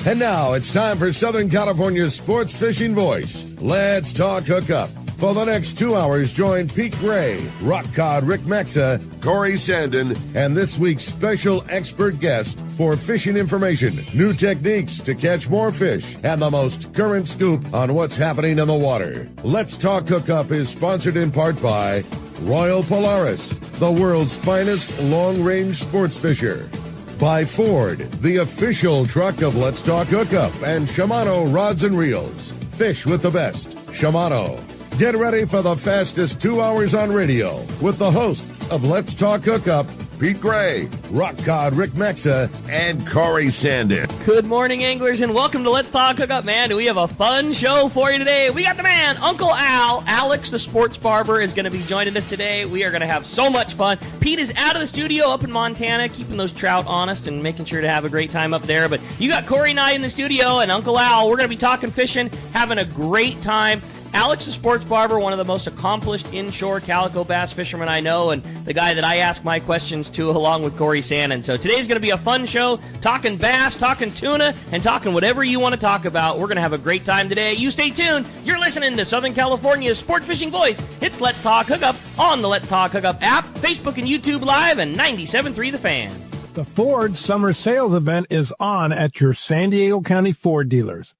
And now it's time for Southern California's sports fishing voice. Let's talk hookup. For the next 2 hours, join Pete Gray, Rock Cod Rick Maxa, Corey Sandin, and this week's special expert guest for fishing information, new techniques to catch more fish, and the most current scoop on what's happening in the water. Let's Talk Hookup is sponsored in part by Royal Polaris, the world's finest long-range sports fisher. By Ford, the official truck of Let's Talk Hookup, and Shimano Rods and Reels. Fish with the best. Shimano. Get ready for the fastest 2 hours on radio with the hosts of Let's Talk Hookup, Pete Gray, Rock Cod Rick Maxa, and Corey Sandin. Good morning, anglers, and welcome to Let's Talk Hookup. Man, do we have a fun show for you today. We got the man, Uncle Al. Alex, the sports barber, is going to be joining us today. We are going to have so much fun. Pete is out of the studio up in Montana, keeping those trout honest and making sure to have a great time up there. But you got Corey and I in the studio, and Uncle Al. We're going to be talking fishing, having a great time. Alex, the sports barber, one of the most accomplished inshore calico bass fishermen I know, and the guy that I ask my questions to along with Corey Sandin. So today's going to be a fun show, talking bass, talking tuna, and talking whatever you want to talk about. We're going to have a great time today. You stay tuned. You're listening to Southern California's sport fishing voice. It's Let's Talk Hookup on the Let's Talk Hookup app, Facebook and YouTube Live, and 97.3 The Fan. The Ford Summer Sales Event is on at your San Diego County Ford dealers.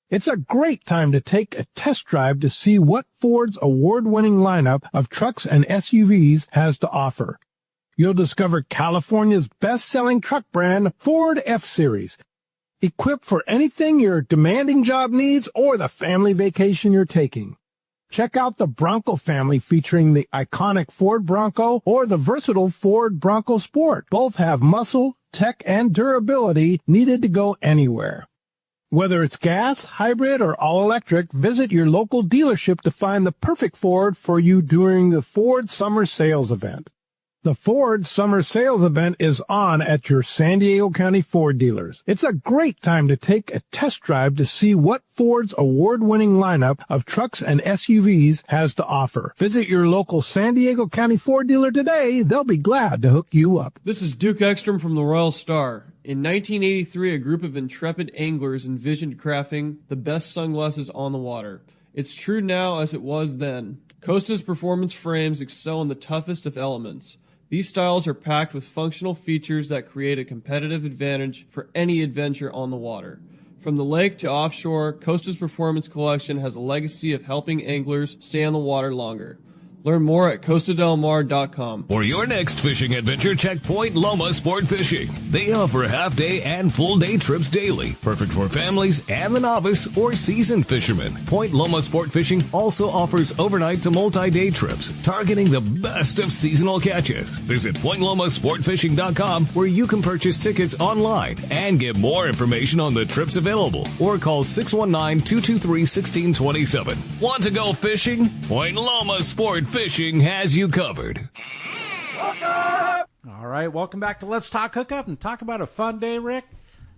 It's a great time to take a test drive to see what Ford's award-winning lineup of trucks and SUVs has to offer. You'll discover California's best-selling truck brand, Ford F-Series, equipped for anything your demanding job needs or the family vacation you're taking. Check out the Bronco family featuring the iconic Ford Bronco or the versatile Ford Bronco Sport. Both have muscle, tech, and durability needed to go anywhere. Whether it's gas, hybrid, or all-electric, visit your local dealership to find the perfect Ford for you during the Ford Summer Sales Event. The Ford Summer Sales Event is on at your San Diego County Ford dealers. It's a great time to take a test drive to see what Ford's award-winning lineup of trucks and SUVs has to offer. Visit your local San Diego County Ford dealer today. They'll be glad to hook you up. This is Duke Ekstrom from the Royal Star. In 1983, a group of intrepid anglers envisioned crafting the best sunglasses on the water. It's true now as it was then. Costa's performance frames excel in the toughest of elements. These styles are packed with functional features that create a competitive advantage for any adventure on the water. From the lake to offshore, Costa's Performance Collection has a legacy of helping anglers stay on the water longer. Learn more at CostaDelMar.com. For your next fishing adventure, check Point Loma Sport Fishing. They offer half-day and full-day trips daily, perfect for families and the novice or seasoned fishermen. Point Loma Sport Fishing also offers overnight to multi-day trips, targeting the best of seasonal catches. Visit PointLomaSportFishing.com, where you can purchase tickets online and get more information on the trips available, or call 619-223-1627. Want to go fishing? Point Loma Sport Fishing has you covered. All right, welcome back to Let's Talk Hookup and talk about a fun day, Rick.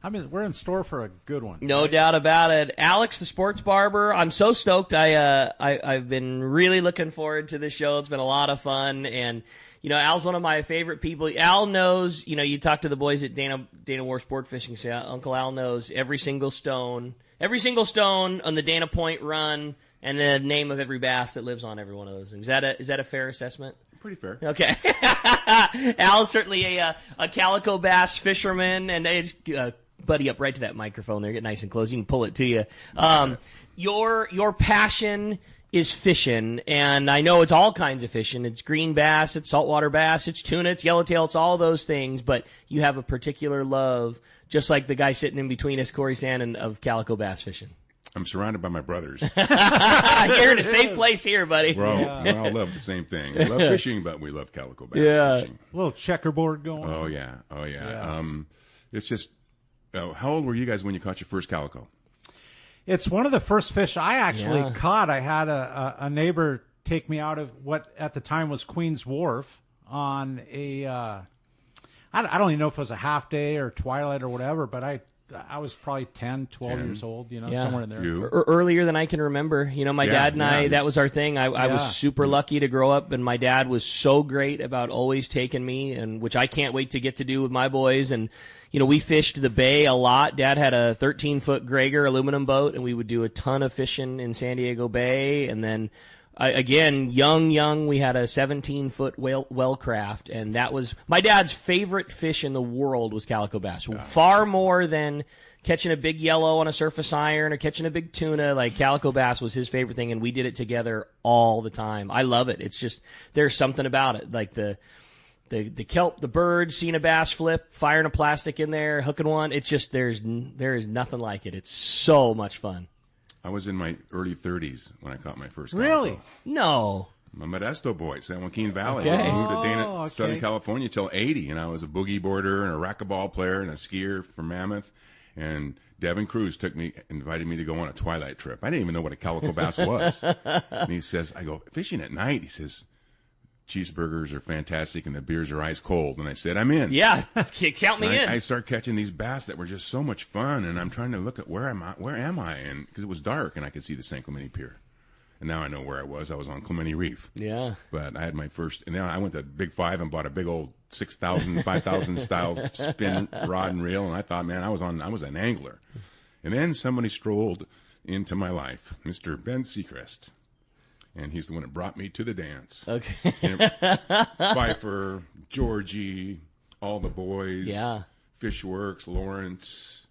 I mean, we're in store for a good one. No doubt about it. Alex, the sports barber, I'm so stoked. I've been really looking forward to this show. It's been a lot of fun, and you know, Al's one of my favorite people. Al knows, you know, you talk to the boys at Dana War Sport Fishing, say Uncle Al knows every single stone on the Dana Point run, and the name of every bass that lives on every one of those things. Is that a fair assessment? Pretty fair. Okay. Al is certainly a calico bass fisherman, and they just buddy up right to that microphone there. Get nice and close. You can pull it to you. Your passion is fishing, and I know it's all kinds of fishing. It's green bass, it's saltwater bass, it's tuna, it's yellowtail, it's all those things, but you have a particular love, just like the guy sitting in between us, Corey Sandin, of calico bass fishing. I'm surrounded by my brothers. You're in a safe place here, buddy. We all love the same thing. We love fishing, but we love calico bass fishing. A little checkerboard going on. Oh, yeah. It's just, how old were you guys when you caught your first calico? It's one of the first fish I actually caught. I had a neighbor take me out of what at the time was Queens Wharf on a, I don't even know if it was a half day or twilight or whatever, but I I was probably 10, 12 years old, somewhere in there. Earlier than I can remember. My dad and I, that was our thing. I was super lucky to grow up, and my dad was so great about always taking me, and which I can't wait to get to do with my boys. And, we fished the bay a lot. Dad had a 13-foot Grager aluminum boat, and we would do a ton of fishing in San Diego Bay. And then, again, young, we had a 17-foot well craft, and that was my dad's favorite fish in the world was calico bass. Far more than catching a big yellow on a surface iron or catching a big tuna. Like, calico bass was his favorite thing, and we did it together all the time. I love it. It's just, there's something about it. Like the kelp, the bird, seeing a bass flip, firing a plastic in there, hooking one. It's just, there is nothing like it. It's so much fun. I was in my early 30s when I caught my first Really? calico. No. I'm a Modesto boy, San Joaquin Valley. Okay. I moved to Dana, Southern California till 80, and I was a boogie boarder and a racquetball player and a skier from Mammoth. And Devin Cruz invited me to go on a twilight trip. I didn't even know what a calico bass was. And he says, I go, fishing at night. He says, cheeseburgers are fantastic and the beers are ice cold. And I said, I'm in. Yeah, count me in. I start catching these bass that were just so much fun, and I'm trying to look at where am I? And because it was dark and I could see the San Clemente Pier. And now I know where I was. I was on Clemente Reef. Yeah. But I had my first, and then I went to Big Five and bought a big old 6,000, 5,000 style spin rod and reel. And I thought, man, I was an angler. And then somebody strolled into my life, Mr. Ben Seacrest. And he's the one that brought me to the dance. Okay. Pfeiffer, Georgie, all the boys. Yeah. Fishworks, Lawrence.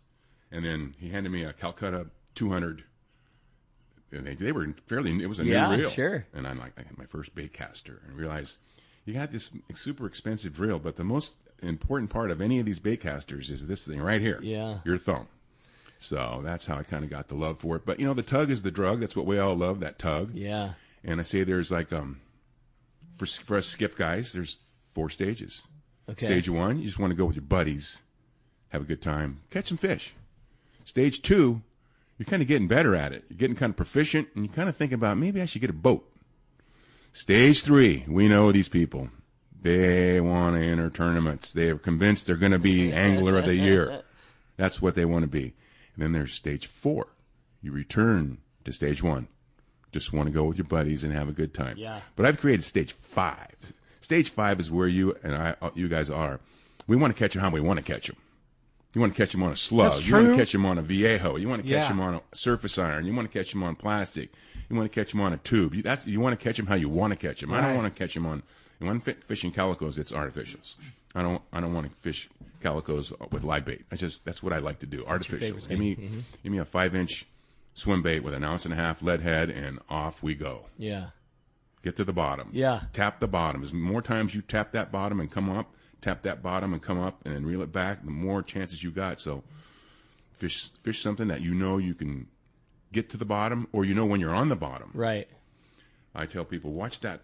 And then he handed me a Calcutta 200. And they were fairly, it was a new reel. Yeah, sure. And I'm like, I had my first bait caster and realized you got this super expensive reel, but the most important part of any of these bait casters is this thing right here. Yeah. Your thumb. So that's how I kind of got the love for it. But, the tug is the drug. That's what we all love, that tug. Yeah. And I say there's like, for us skip guys, there's 4 stages. Okay. Stage 1, you just want to go with your buddies, have a good time, catch some fish. Stage 2, you're kind of getting better at it. You're getting kind of proficient, and you kind of think about, maybe I should get a boat. Stage 3, we know these people. They want to enter tournaments. They are convinced they're going to be Angler of the Year. That's what they want to be. And then there's stage 4. You return to stage 1. Just want to go with your buddies and have a good time. Yeah. But I've created stage 5. Stage 5 is where you guys are. We want to catch them how we want to catch them. You want to catch them on a slug. That's You want true. to catch them on a Viejo. You want to catch them on a surface iron. You want to catch them on plastic. You want to catch them on a tube. You want to catch them how you want to catch them. I don't want to catch them on. When I'm fishing calicos, it's artificials. I don't want to fish calicos with live bait. That's what I like to do. Artificials. Give me a 5-inch swim bait with an 1.5 ounce lead head, and off we go. Yeah. Get to the bottom. Yeah. Tap the bottom. As more times you tap that bottom and come up, tap that bottom and come up, and then reel it back, the more chances you got. So fish something that you can get to the bottom, or when you're on the bottom. Right. I tell people, watch that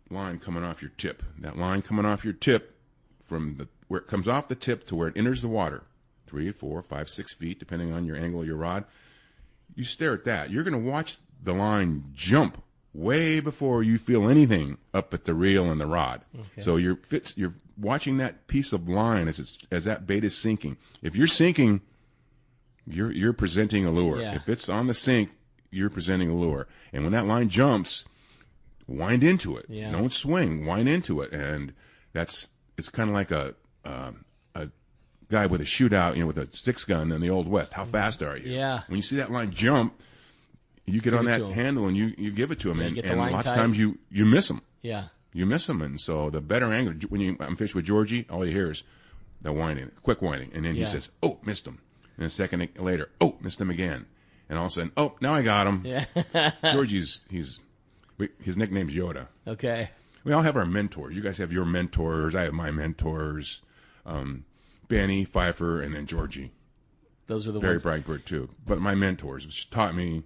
line coming off your tip. That line coming off your tip from where it comes off the tip to where it enters the water, 3, 4, 5, 6 feet, depending on your angle of your rod. You stare at that. You're going to watch the line jump way before you feel anything up at the reel and the rod. Okay. So you're watching that piece of line as that bait is sinking. If you're sinking, you're presenting a lure. Yeah. If it's on the sink, you're presenting a lure. And when that line jumps, wind into it. Yeah. Don't swing. Wind into it. And it's kind of like a guy with a shootout, with a 6-gun in the Old West. How fast are you? Yeah. When you see that line jump, you get on that handle and you give it to him, and lots of times you miss them. Yeah. You miss them, and so the better angler, when I'm fishing with Georgie, all you hear is the whining, quick whining, and then he says, "Oh, missed him," and a second later, "Oh, missed him again," and all of a sudden, "Oh, now I got him." Yeah. Georgie's his nickname's Yoda. Okay. We all have our mentors. You guys have your mentors. I have my mentors. Benny, Pfeiffer, and then Georgie. Those are the Barry ones. Braggbert too. But my mentors, which taught me.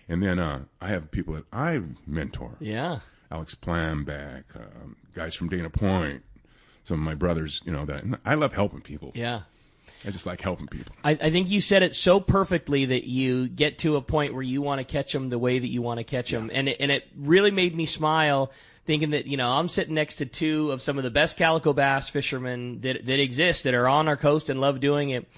And then I have people that I mentor. Yeah. Alex Plamback, guys from Dana Point, some of my brothers, that I love helping people. Yeah. I just like helping people. I think you said it so perfectly that you get to a point where you want to catch them the way that you want to catch them. And it really made me smile thinking that, I'm sitting next to 2 of some of the best calico bass fishermen that exist, that are on our coast and love doing it.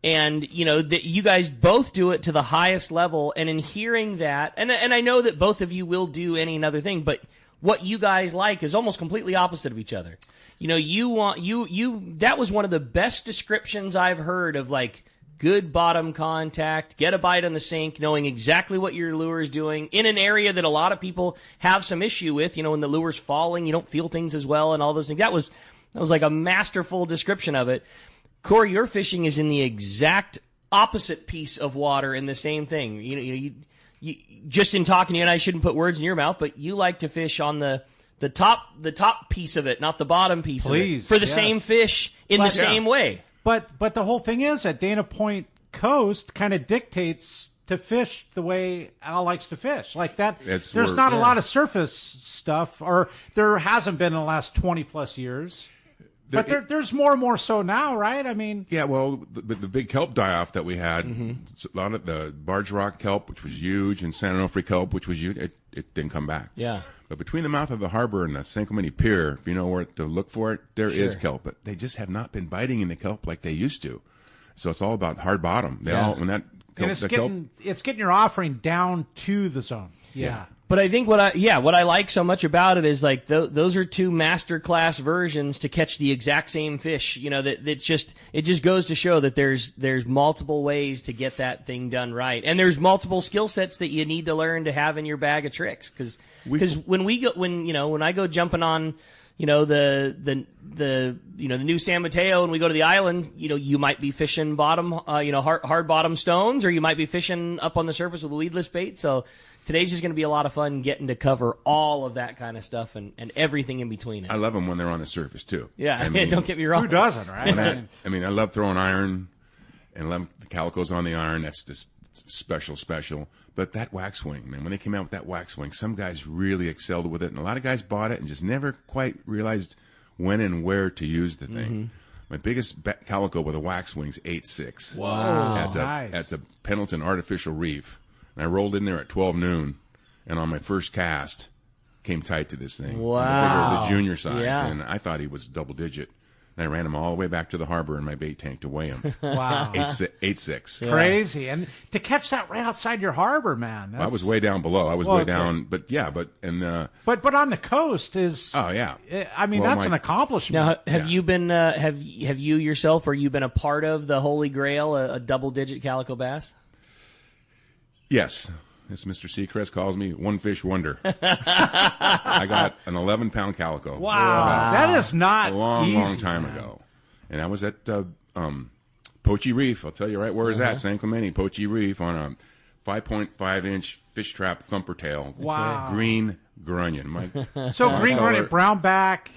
And, that you guys both do it to the highest level. And in hearing that, and I know that both of you will do any and other thing, but what you guys like is almost completely opposite of each other. That was one of the best descriptions I've heard of, like, good bottom contact, get a bite on the sink, knowing exactly what your lure is doing in an area that a lot of people have some issue with. When the lure's falling, you don't feel things as well and all those things. That was like a masterful description of it. Corey, your fishing is in the exact opposite piece of water in the same thing. You just in talking to you, and I shouldn't put words in your mouth, but you like to fish on the top piece of it, not the bottom piece of it, for the same fish in the same way. But the whole thing is that Dana Point Coast kind of dictates to fish the way Al likes to fish. Like that, there's not a lot of surface stuff, or there hasn't been in the last 20-plus years. But there's more and more so now, right? I mean... Yeah, well, the big kelp die-off that we had, a lot of the Barge Rock kelp, which was huge, and San Onofre kelp, which was huge, it didn't come back. Yeah. But between the mouth of the harbor and the San Clemente Pier, if you know where to look for it, there is kelp. But they just have not been biting in the kelp like they used to. So it's all about hard bottom. It's getting your offering down to the zone. Yeah. But I think what I like so much about it is, like, those are two masterclass versions to catch the exact same fish. It just goes to show that there's multiple ways to get that thing done right, and there's multiple skill sets that you need to learn to have in your bag of tricks. Because when I go jumping on, the new San Mateo, and we go to the island, you might be fishing bottom, hard bottom stones, or you might be fishing up on the surface with a weedless bait. So today's just going to be a lot of fun getting to cover all of that kind of stuff and everything in between it. I love them when they're on the surface, too. Yeah, don't get me wrong. Who doesn't, right? I love throwing iron, and love the Calicos on the iron. That's just special. But that wax wing, man, when they came out with that wax wing, some guys really excelled with it, and a lot of guys bought it and just never quite realized when and where to use the thing. Mm-hmm. My biggest Calico with a wax wing's 8.6. Wow. At the Pendleton Artificial Reef. And I rolled in there at 12 noon, and on my first cast, came tight to this thing. Wow. The junior size, yeah. And I thought he was double digit. And I ran him all the way back to the harbor in my bait tank to weigh him. Wow. 8.6. Yeah. Crazy. And to catch that right outside your harbor, man. I was way down below. I was way down, but on the coast is... Oh, yeah. That's an accomplishment. Now, have you been, have you yourself, or you been a part of the Holy Grail, a double-digit calico bass? Yes. As Mr. Seacrest calls me, one fish wonder. I got an 11-pound calico. Wow. That is not a long easy, time ago. And I was at Poche Reef. I'll tell you right where it's at, San Clemente, Poche Reef, on a 5.5-inch fish trap thumper tail. Wow. Green grunion. Green grunion, brown back,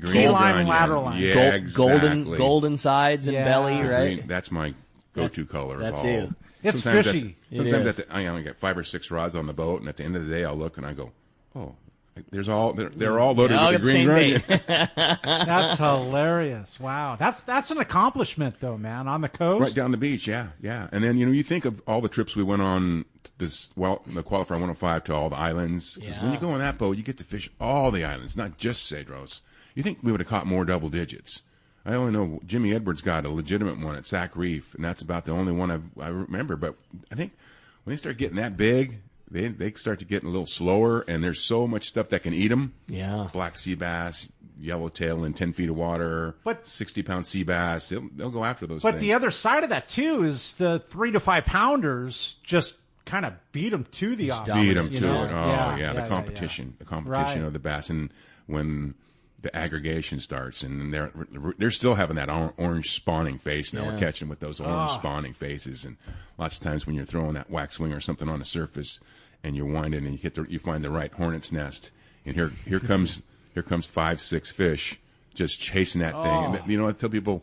key line, lateral line. Yeah, exactly. Golden sides and belly, right? Green, that's my go-to color. That's it. It's fishy. Sometimes I only got 5 or 6 rods on the boat, and at the end of the day, I'll look and I go, "Oh, they're all loaded with the green grunion." That's hilarious! Wow, that's an accomplishment, though, man. On the coast, right down the beach, yeah. And then you think of all the trips we went on. The Qualifier 105 to all the islands. Because when you go on that boat, you get to fish all the islands, not just Cedros. You think we would have caught more double digits? I only know Jimmy Edwards got a legitimate one at Sac Reef, and that's about the only one I remember. But I think when they start getting that big, they start to get a little slower, and there's so much stuff that can eat them. Yeah. Black sea bass, yellowtail in 10 feet of water, 60-pound sea bass. They'll go after those things. But the other side of that, too, is the 3 to 5 pounders just kind of beat them to the offering. Beat them to it. Oh, yeah. The competition of the bass. And when the aggregation starts, and they're still having that orange spawning face now. We're catching with those orange spawning faces, and lots of times when you're throwing that wax wing or something on the surface, and you're winding, and you find the right hornet's nest, and here comes 5-6 fish just chasing that thing. And, I tell people,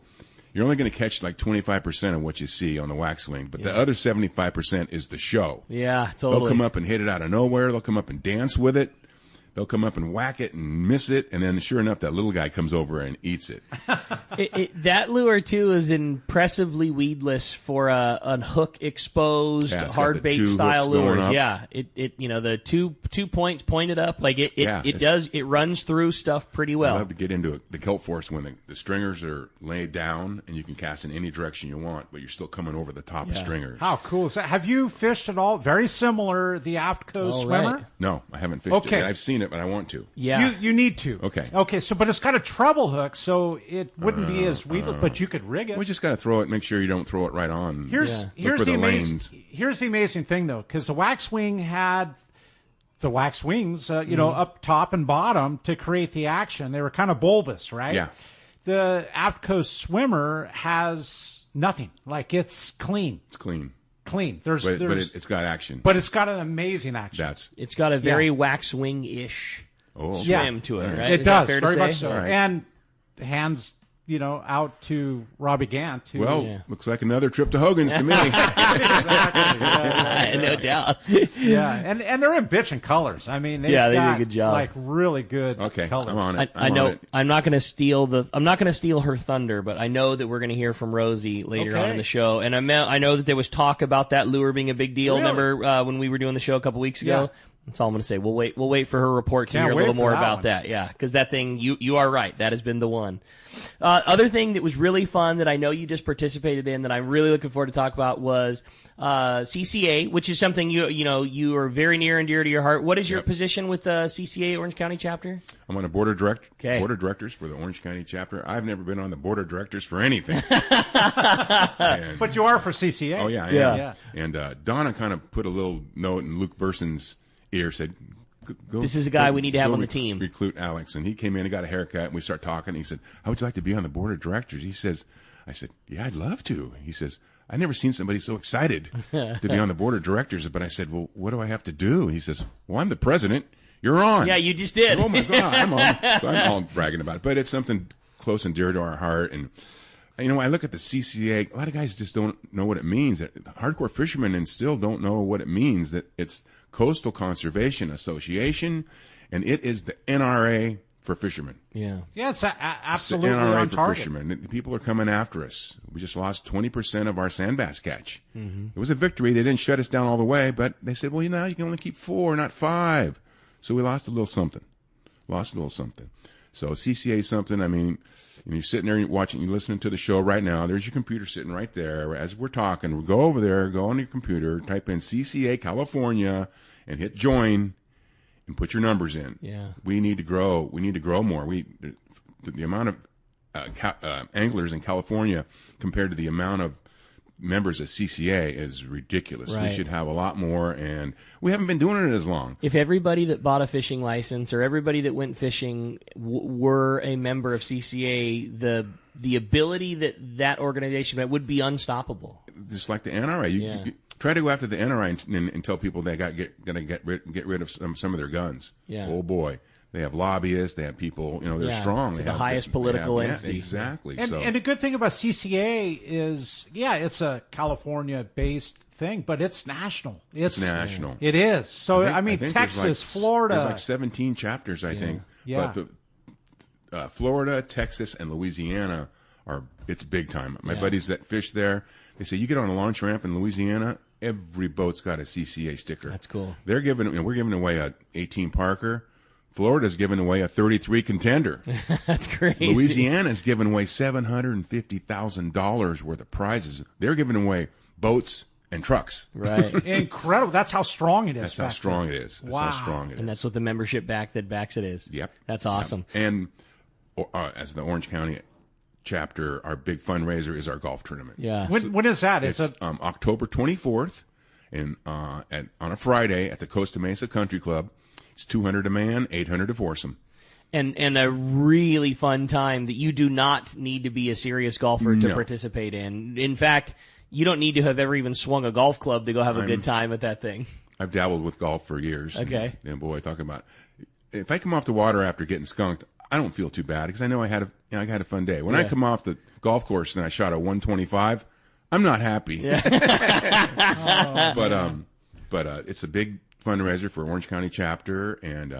you're only going to catch like 25% of what you see on the wax wing, but the other 75% is the show. Yeah, totally. They'll come up and hit it out of nowhere. They'll come up and dance with it. They'll come up and whack it and miss it, and then sure enough, that little guy comes over and eats it. That lure too is impressively weedless for a hook exposed hard bait style lures. Yeah, the two points pointed up, like it runs through stuff pretty well. I love to get into the kelp force when the stringers are laid down and you can cast in any direction you want, but you're still coming over the top of stringers. How cool is that? Have you fished at all? Very similar, the Aft Coast swimmer. Right. No, I haven't fished it. I've seen it, but I want to. Yeah, you need to. Okay. So, but it's got a treble hook, so it wouldn't be as weedless, but you could rig it. We just got to throw it. Make sure you don't throw it right on. Here's the amazing thing, though, because the Waxwing had the wax wings, up top and bottom to create the action. They were kind of bulbous, right? Yeah. The Aft Coast swimmer has nothing. Like, it's clean. It's clean. But it's got action. But it's got an amazing action. It's got a very Waxwing-ish swim to it, right? It does, fair very to much say? so. Right. And hands, out to Robbie Gant. Looks like another trip to Hogan's to me. Exactly. No doubt. Yeah, and they're in bitchin' colors. I mean, they did a good job. Like really good colors. I'm on it. I know. I'm not going to steal her thunder, but I know that we're going to hear from Rosie later on in the show, and I know that there was talk about that lure being a big deal. Really? Remember when we were doing the show a couple weeks ago? Yeah. That's all I'm going to say. We'll wait for her report to hear a little more about that. Yeah, because that thing, you are right. That has been the one. Other thing that was really fun that I know you just participated in that I'm really looking forward to talk about was CCA, which is something you are very near and dear to your heart. What is your position with the CCA Orange County chapter? I'm on the board of directors for the Orange County chapter. I've never been on the board of directors for anything. But you are for CCA. Oh, yeah, I am. Yeah. And Donna kind of put a little note in Luke Burson's ear, said, this is a guy we need to have on the team. Recruit Alex. And he came in and got a haircut, and we start talking. And he said, how would you like to be on the board of directors? I said, yeah, I'd love to. He says, I've never seen somebody so excited to be on the board of directors. But I said, well, what do I have to do? He says, well, I'm the president. You're on. Yeah, you just did. Oh, my God, I'm on. So I'm all bragging about it. But it's something close and dear to our heart. And, I look at the CCA. A lot of guys just don't know what it means. Hardcore fishermen and still don't know what it means. That it's Coastal Conservation Association, and it is the NRA for fishermen. Yeah, it's absolutely it's the NRA on for target. Fishermen. People are coming after us. We just lost 20% of our sand bass catch. Mm-hmm. It was a victory. They didn't shut us down all the way, but they said, well, you can only keep 4, not 5. So we lost a little something. So CCA is something, you're sitting there and you're listening to the show right now. There's your computer sitting right there. As we're talking, we'll go over there, go on your computer, type in CCA California, and hit join, and put your numbers in. Yeah. We need to grow. We need to grow more. The amount of anglers in California compared to the amount of members of CCA is ridiculous. Right. We should have a lot more, and we haven't been doing it as long. If everybody that bought a fishing license or everybody that went fishing were a member of CCA, the ability that organization would be unstoppable. Just like the NRA, you try to go after the NRA and tell people they got to get rid of some of their guns. Yeah. Oh boy. They have lobbyists. They have people. They're strong. It's the highest political entity. Exactly. And the good thing about CCA is, it's a California-based thing, but it's national. It's national. It is. So I think Texas, Florida. There's like 17 chapters, I think. Yeah. But Florida, Texas, and Louisiana it's big time. My buddies that fish there, they say you get on a launch ramp in Louisiana, every boat's got a CCA sticker. That's cool. We're giving away a 18 Parker. Florida's giving away a 33 Contender. That's crazy. Louisiana's giving away $750,000 worth of prizes. They're giving away boats and trucks. Right. Incredible. That's how strong it is. That's how strong it is. Wow. And that's what the membership that backs it is. Yep. That's awesome. Yep. And as the Orange County chapter, our big fundraiser is our golf tournament. Yeah. When is that? It's October 24th and on a Friday at the Costa Mesa Country Club. It's $200 a man, $800 a foursome. And a really fun time that you do not need to be a serious golfer to participate in. In fact, you don't need to have ever even swung a golf club to go have a good time at that thing. I've dabbled with golf for years. Okay. And boy, talking about if I come off the water after getting skunked, I don't feel too bad because I know I had a fun day. When I come off the golf course and I shot a 125, I'm not happy. Yeah. But it's a big fundraiser for Orange County chapter, and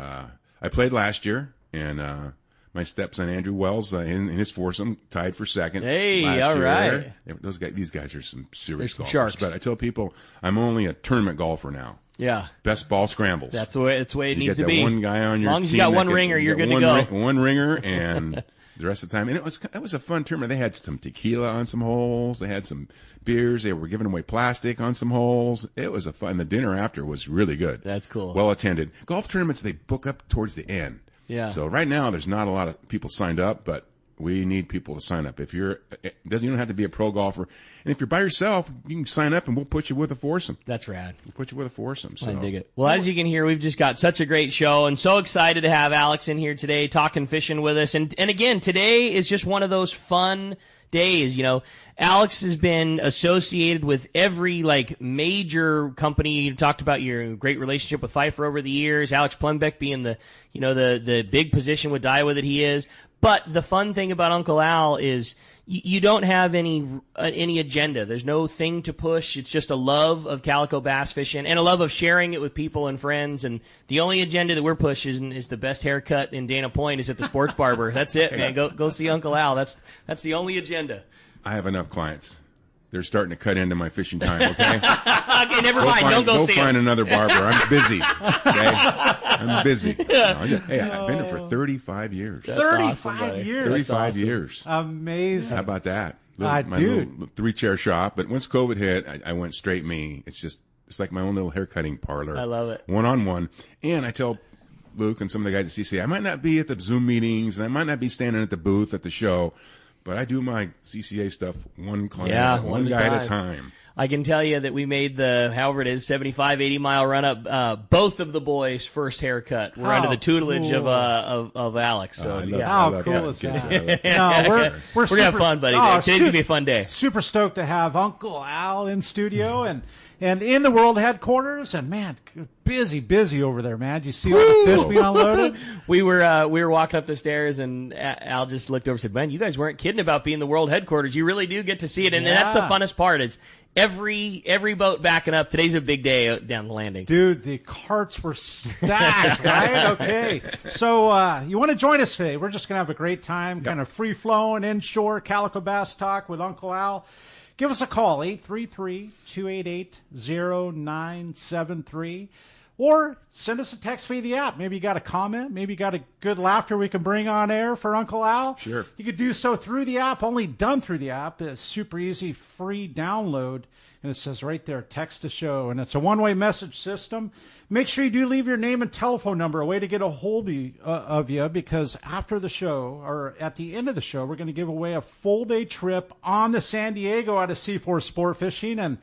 I played last year, and my stepson Andrew Wells in his foursome tied for second. Hey, last all year. right. These guys are some serious some golfers. sharks. But I tell people I'm only a tournament golfer now. Yeah. Best ball scrambles. That's the way it needs to be. You get that one guy on your team. As long as you got one ringer, you're good to go. One ringer, and the rest of the time. And it was a fun tournament. They had some tequila on some holes. They had some beers. They were giving away plastic on some holes. It was fun. The dinner after was really good. That's cool. Well attended. Golf tournaments, they book up towards the end. Yeah. So right now, there's not a lot of people signed up, but we need people to sign up. You don't have to be a pro golfer. And if you're by yourself, you can sign up and we'll put you with a foursome. That's rad. We'll put you with a foursome. So. I dig it. Well, as you can hear, we've just got such a great show and so excited to have Alex in here today talking fishing with us. And again, today is just one of those fun days. You know, Alex has been associated with every major company. You talked about your great relationship with Pfeiffer over the years. Alex Plembeck being the big position with Daiwa that he is. But the fun thing about Uncle Al is you don't have any agenda. There's no thing to push. It's just a love of calico bass fishing and a love of sharing it with people and friends. And the only agenda that we're pushing is the best haircut in Dana Point is at the Sports Barber. That's it, man. Go see Uncle Al. That's the only agenda. I have enough clients. They're starting to cut into my fishing time, okay? Okay, never mind. Don't go see him. Go find another barber. I'm busy, okay? I'm busy. Hey, I've been there for 35 years. That's 35 awesome, years. 35 awesome. years. Amazing. How about that? My little 3-chair shop. But once COVID hit, I went straight me. It's like my own little haircutting parlor. I love it. One-on-one. And I tell Luke and some of the guys at CCA, I might not be at the Zoom meetings, and I might not be standing at the booth at the show, but I do my CCA stuff one guy at a time. I can tell you that we made the, however it is, 75, 80-mile run-up, both of the boys' first haircut. We're under the tutelage of Alex. So, How cool is that? No, we're going to have fun, buddy. Today's going to be a fun day. Super stoked to have Uncle Al in studio and in the world headquarters. And, man, busy over there, man. Did you see all the fish being unloaded? We were walking up the stairs, and Al just looked over and said, man, you guys weren't kidding about being the world headquarters. You really do get to see it. And that's the funnest part. It's every boat backing up. Today's a big day down the landing. Dude, the carts were stacked, right? Okay. So you want to join us today? We're just going to have a great time, kind of free-flowing, inshore, calico bass talk with Uncle Al. Give us a call, 833-288-0973. Or send us a text via the app. Maybe you got a comment. Maybe you got a good laughter we can bring on air for Uncle Al. Sure. You could do so through the app, only done through the app. It's super easy, free download. And it says right there, text to show. And it's a one-way message system. Make sure you do leave your name and telephone number, a way to get a hold of you, because after the show, or at the end of the show, we're going to give away a full-day trip on the San Diego out of C4 Sport Fishing. And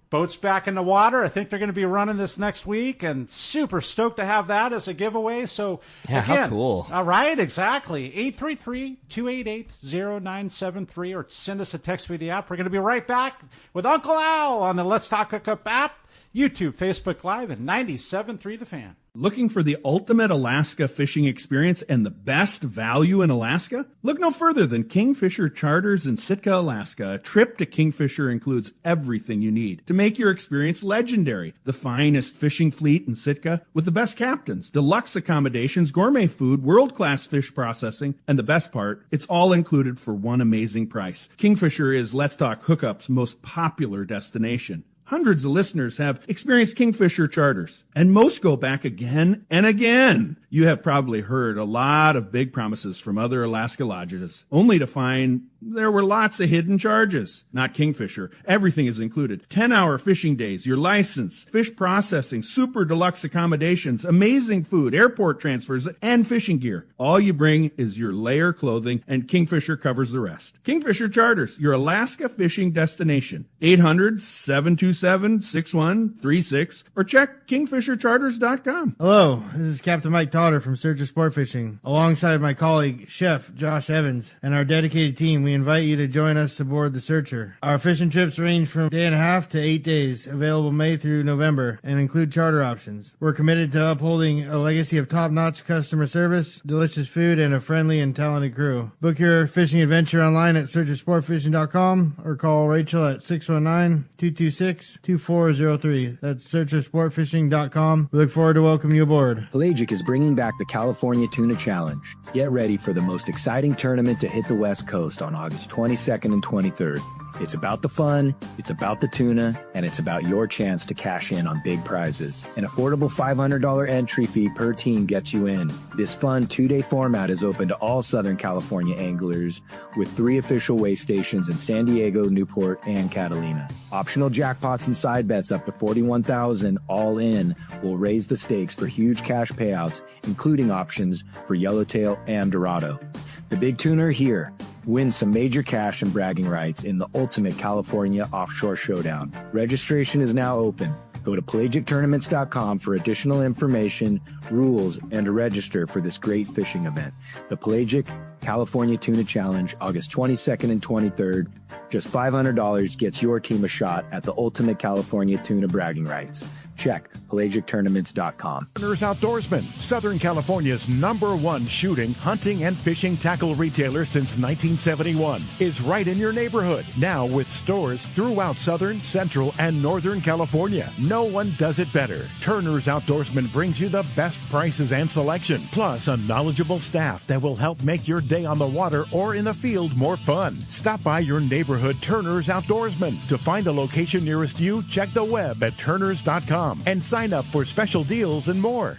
boats back in the water. I think they're going to be running this next week, and super stoked to have that as a giveaway. So, again, how cool. All right, exactly. 833-288-0973, or send us a text via the app. We're going to be right back with Uncle Al on the Let's Talk Hookup app, YouTube, Facebook Live, and 97.3 The Fan. Looking for the ultimate Alaska fishing experience and the best value in Alaska? Look no further than Kingfisher Charters in Sitka, Alaska. A trip to Kingfisher includes everything you need to make your experience legendary. The finest fishing fleet in Sitka with the best captains, deluxe accommodations, gourmet food, world-class fish processing, and the best part, it's all included for one amazing price. Kingfisher is Let's Talk Hookup's most popular destination. Hundreds of listeners have experienced Kingfisher Charters, and most go back again and again. You have probably heard a lot of big promises from other Alaska lodges, only to find there were lots of hidden charges. Not Kingfisher. Everything is included. 10-hour fishing days, your license, fish processing, super deluxe accommodations, amazing food, airport transfers, and fishing gear. All you bring is your layer clothing, and Kingfisher covers the rest. Kingfisher Charters, your Alaska fishing destination. 800-727-6136, or check kingfishercharters.com. Hello, this is Captain Mike Totter from Searcher Sport Fishing. Alongside my colleague, Chef Josh Evans, and our dedicated team, we we invite you to join us aboard the Searcher. Our fishing trips range from a day and a half to 8 days, available May through November, and include charter options. We're committed to upholding a legacy of top-notch customer service, delicious food, and a friendly and talented crew. Book your fishing adventure online at searchersportfishing.com or call Rachel at 619-226-2403. That's searchersportfishing.com. We look forward to welcoming you aboard. Pelagic is bringing back the California Tuna Challenge. Get ready for the most exciting tournament to hit the West Coast on August 22nd and 23rd. It's about the fun, it's about the tuna, and it's about your chance to cash in on big prizes. An affordable $500 entry fee per team gets you in. This fun 2-day format is open to all Southern California anglers with 3 official weigh stations in San Diego, Newport, and Catalina. Optional jackpots and side bets up to $41,000 all in will raise the stakes for huge cash payouts, including options for yellowtail and dorado. The big tuna are here. Win some major cash and bragging rights in the ultimate California offshore showdown. Registration is now open. Go to pelagictournaments.com for additional information, rules, and to register for this great fishing event. The Pelagic California Tuna Challenge, August 22nd and 23rd. Just $500 gets your team a shot at the ultimate California tuna bragging rights. Check pelagictournaments.com. Turner's Outdoorsman, Southern California's #1 shooting, hunting, and fishing tackle retailer since 1971, is right in your neighborhood. Now with stores throughout Southern, Central, and Northern California. No one does it better. Turner's Outdoorsman brings you the best prices and selection, plus a knowledgeable staff that will help make your day on the water or in the field more fun. Stop by your neighborhood Turner's Outdoorsman. To find a location nearest you, check the web at turners.com. and sign up for special deals and more.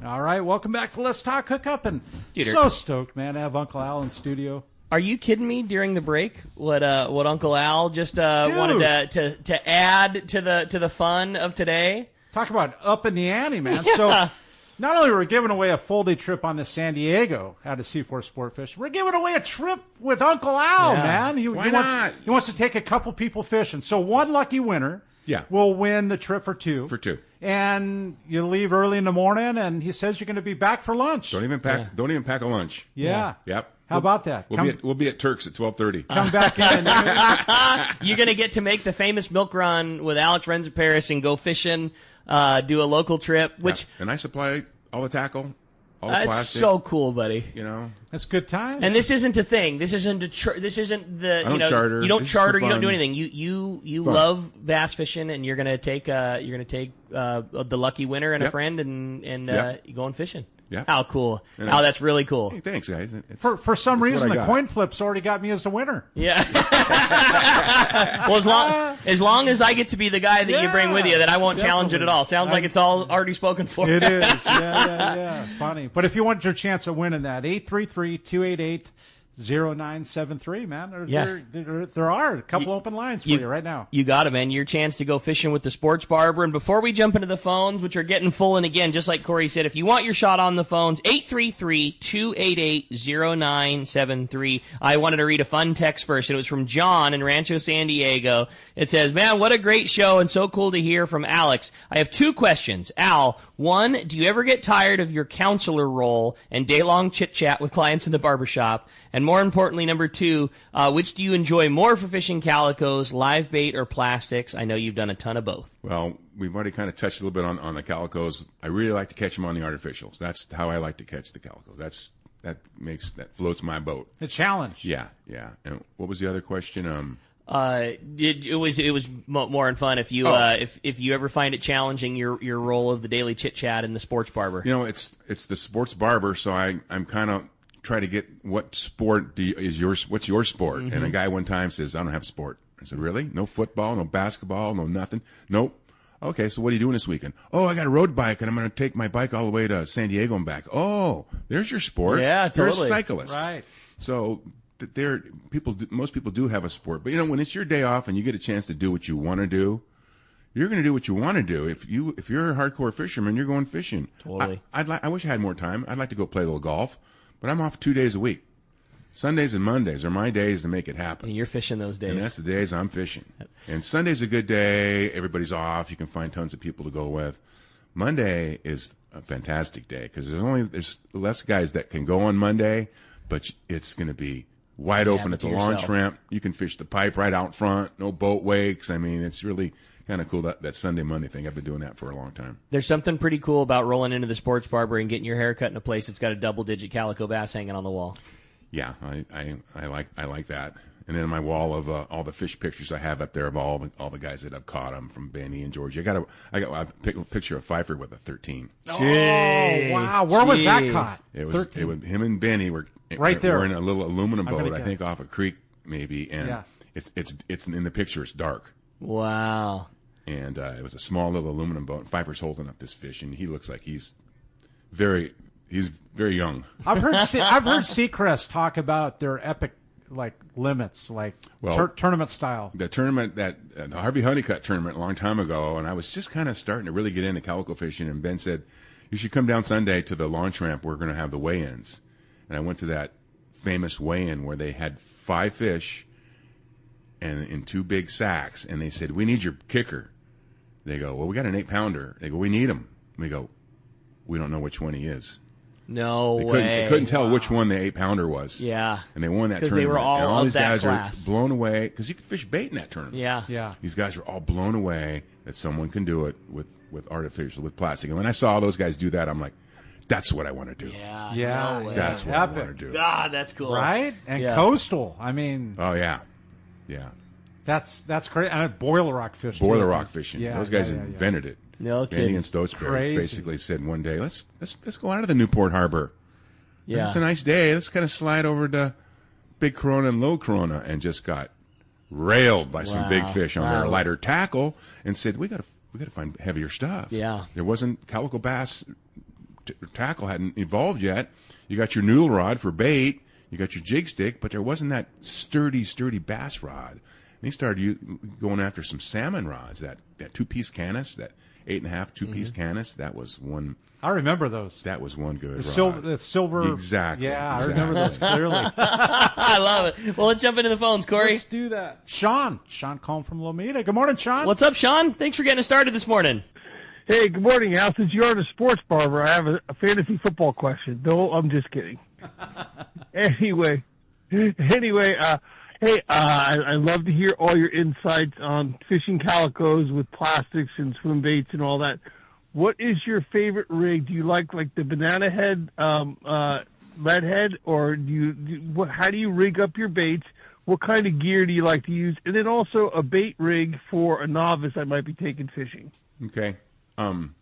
All right, welcome back to Let's Talk Hookup, and Dude, so stoked, man, to have Uncle Al in studio. Are you kidding me? During the break, what Uncle Al just wanted to add to the fun of today? Talk about up in the ante, man. Yeah. So not only are we giving away a full-day trip on the San Diego out of C4 Sport Fish, we're giving away a trip with Uncle Al, man. He wants to take a couple people fishing. So one lucky winner will win the trip for two. For two. And you leave early in the morning, and he says you're going to be back for lunch. Don't even pack a lunch. Yeah. Yep. How about that? We'll be at Turks at 12:30. Come back in. You're going to get to make the famous milk run with Alex Renz of Paris and go fishing, do a local trip. And I supply all the tackle. That's so cool, buddy. You know, that's good time. And this isn't a thing. This isn't the. I don't charter. You don't charter. You don't do anything. You love bass fishing, and you're gonna take the lucky winner and a friend, and you going fishing. Yeah. How cool! That's really cool. Hey, thanks, guys. For some reason, the coin flip's already got me as the winner. Yeah. Well, as long as I get to be the guy that you bring with you, then I won't challenge it at all. Sounds like it's all already spoken for. It is. Yeah. Funny. But if you want your chance of winning that, 833-288-0973, man. There are a couple open lines for you right now. You got it, man. Your chance to go fishing with the Sports Barber. And before we jump into the phones, which are getting full, and again, just like Corey said, if you want your shot on the phones, 833-288-0973. I wanted to read a fun text first. It was from John in Rancho San Diego. It says, man, what a great show and so cool to hear from Alex. I have 2 questions. Al, 1, do you ever get tired of your counselor role and day-long chit-chat with clients in the barbershop? And more importantly, number 2, which do you enjoy more for fishing calicos, live bait, or plastics? I know you've done a ton of both. Well, we've already kind of touched a little bit on the calicos. I really like to catch them on the artificials. That's how I like to catch the calicos. That floats my boat. A challenge. Yeah. And what was the other question? It was more in fun if you if you ever find it challenging your role of the daily chit chat in the Sports Barber. You know, it's the Sports Barber, so I'm kind of try to get what sport what's your sport? Mm-hmm. And a guy one time says, I don't have a sport. I said, really? No football, no basketball, no nothing? Nope. Okay, so what are you doing this weekend? Oh, I got a road bike, and I'm going to take my bike all the way to San Diego and back. Oh, there's your sport. Yeah, totally. You're a cyclist. Right. So most people do have a sport. But, you know, when it's your day off and you get a chance to do what you want to do, you're going to do what you want to do. If you're a hardcore fisherman, you're going fishing. Totally. I wish I had more time. I'd like to go play a little golf, but I'm off 2 days a week. Sundays and Mondays are my days to make it happen. And you're fishing those days. And that's the days I'm fishing. And Sunday's a good day. Everybody's off. You can find tons of people to go with. Monday is a fantastic day because there's less guys that can go on Monday, but it's going to be wide open at the launch yourself. ramp. You can fish the pipe right out front. No boat wakes. I mean, it's really kind of cool, that Sunday Monday thing. I've been doing that for a long time. There's something pretty cool about rolling into the sports barber and getting your hair cut in a place that's got a double-digit calico bass hanging on the wall. Yeah, I like that. And then my wall of all the fish pictures I have up there of all the guys that have caught them from Benny and Georgie. I got a picture of Pfeiffer with a 13. Oh, wow. Where was that caught? It was him and Benny were right there. We're in a little aluminum boat, I think off a creek maybe, and yeah. it's in the picture. It's dark. Wow. And it was a small little aluminum boat. And Pfeiffer's holding up this fish, and he looks like he's very young. I've heard Seacrest talk about their epic limits, tournament style. The tournament the Harvey Honeycutt tournament a long time ago, and I was just kind of starting to really get into calico fishing. And Ben said, "You should come down Sunday to the launch ramp. We're going to have the weigh-ins." And I went to that famous weigh-in where they had 5 fish and in 2 big sacks, and they said, "We need your kicker." They go, "Well, we got an 8-pounder." They go, "We need him." We go, "We don't know which one he is." No way. They couldn't tell which one the 8-pounder was. Yeah. And they won that tournament. Because they were all and of these guys class. are blown away because you can fish bait in that tournament. Yeah. These guys are all blown away that someone can do it with artificial, with plastic. And when I saw those guys do that, I'm like, that's what I want to do. Yeah. No way. That's what I want to do. God, that's cool. Right? And coastal. I mean. Oh, yeah. That's great. And boiler rock fishing. Boiler rock fishing. Yeah, those guys invented it. No kidding. Benny and Stotesbury basically said one day, let's go out of the Newport Harbor. Yeah. It's a nice day. Let's kind of slide over to Big Corona and Little Corona, and just got railed by some big fish on their lighter tackle, and said, we got to find heavier stuff. Yeah. There wasn't calico bass tackle hadn't evolved yet. You got your noodle rod for bait, you got your jig stick, but there wasn't that sturdy bass rod. And he started going after some salmon rods, that 2-piece canis, that 8.5 2-piece canis. That was one. I remember those. That was one good rod. The silver. Exactly. Yeah, I remember those clearly. I love it. Well, let's jump into the phones, Corey. Let's do that. Sean calling from Lomita. Good morning, Sean. What's up, Sean? Thanks for getting us started this morning. Hey, good morning, Al. Since you're the sports barber, I have a fantasy football question. No, I'm just kidding. Anyway, hey, I love to hear all your insights on fishing calicos with plastics and swim baits and all that. What is your favorite rig? Do you like the banana head, lead head, or how do you rig up your baits? What kind of gear do you like to use? And then also a bait rig for a novice that might be taking fishing. Okay. In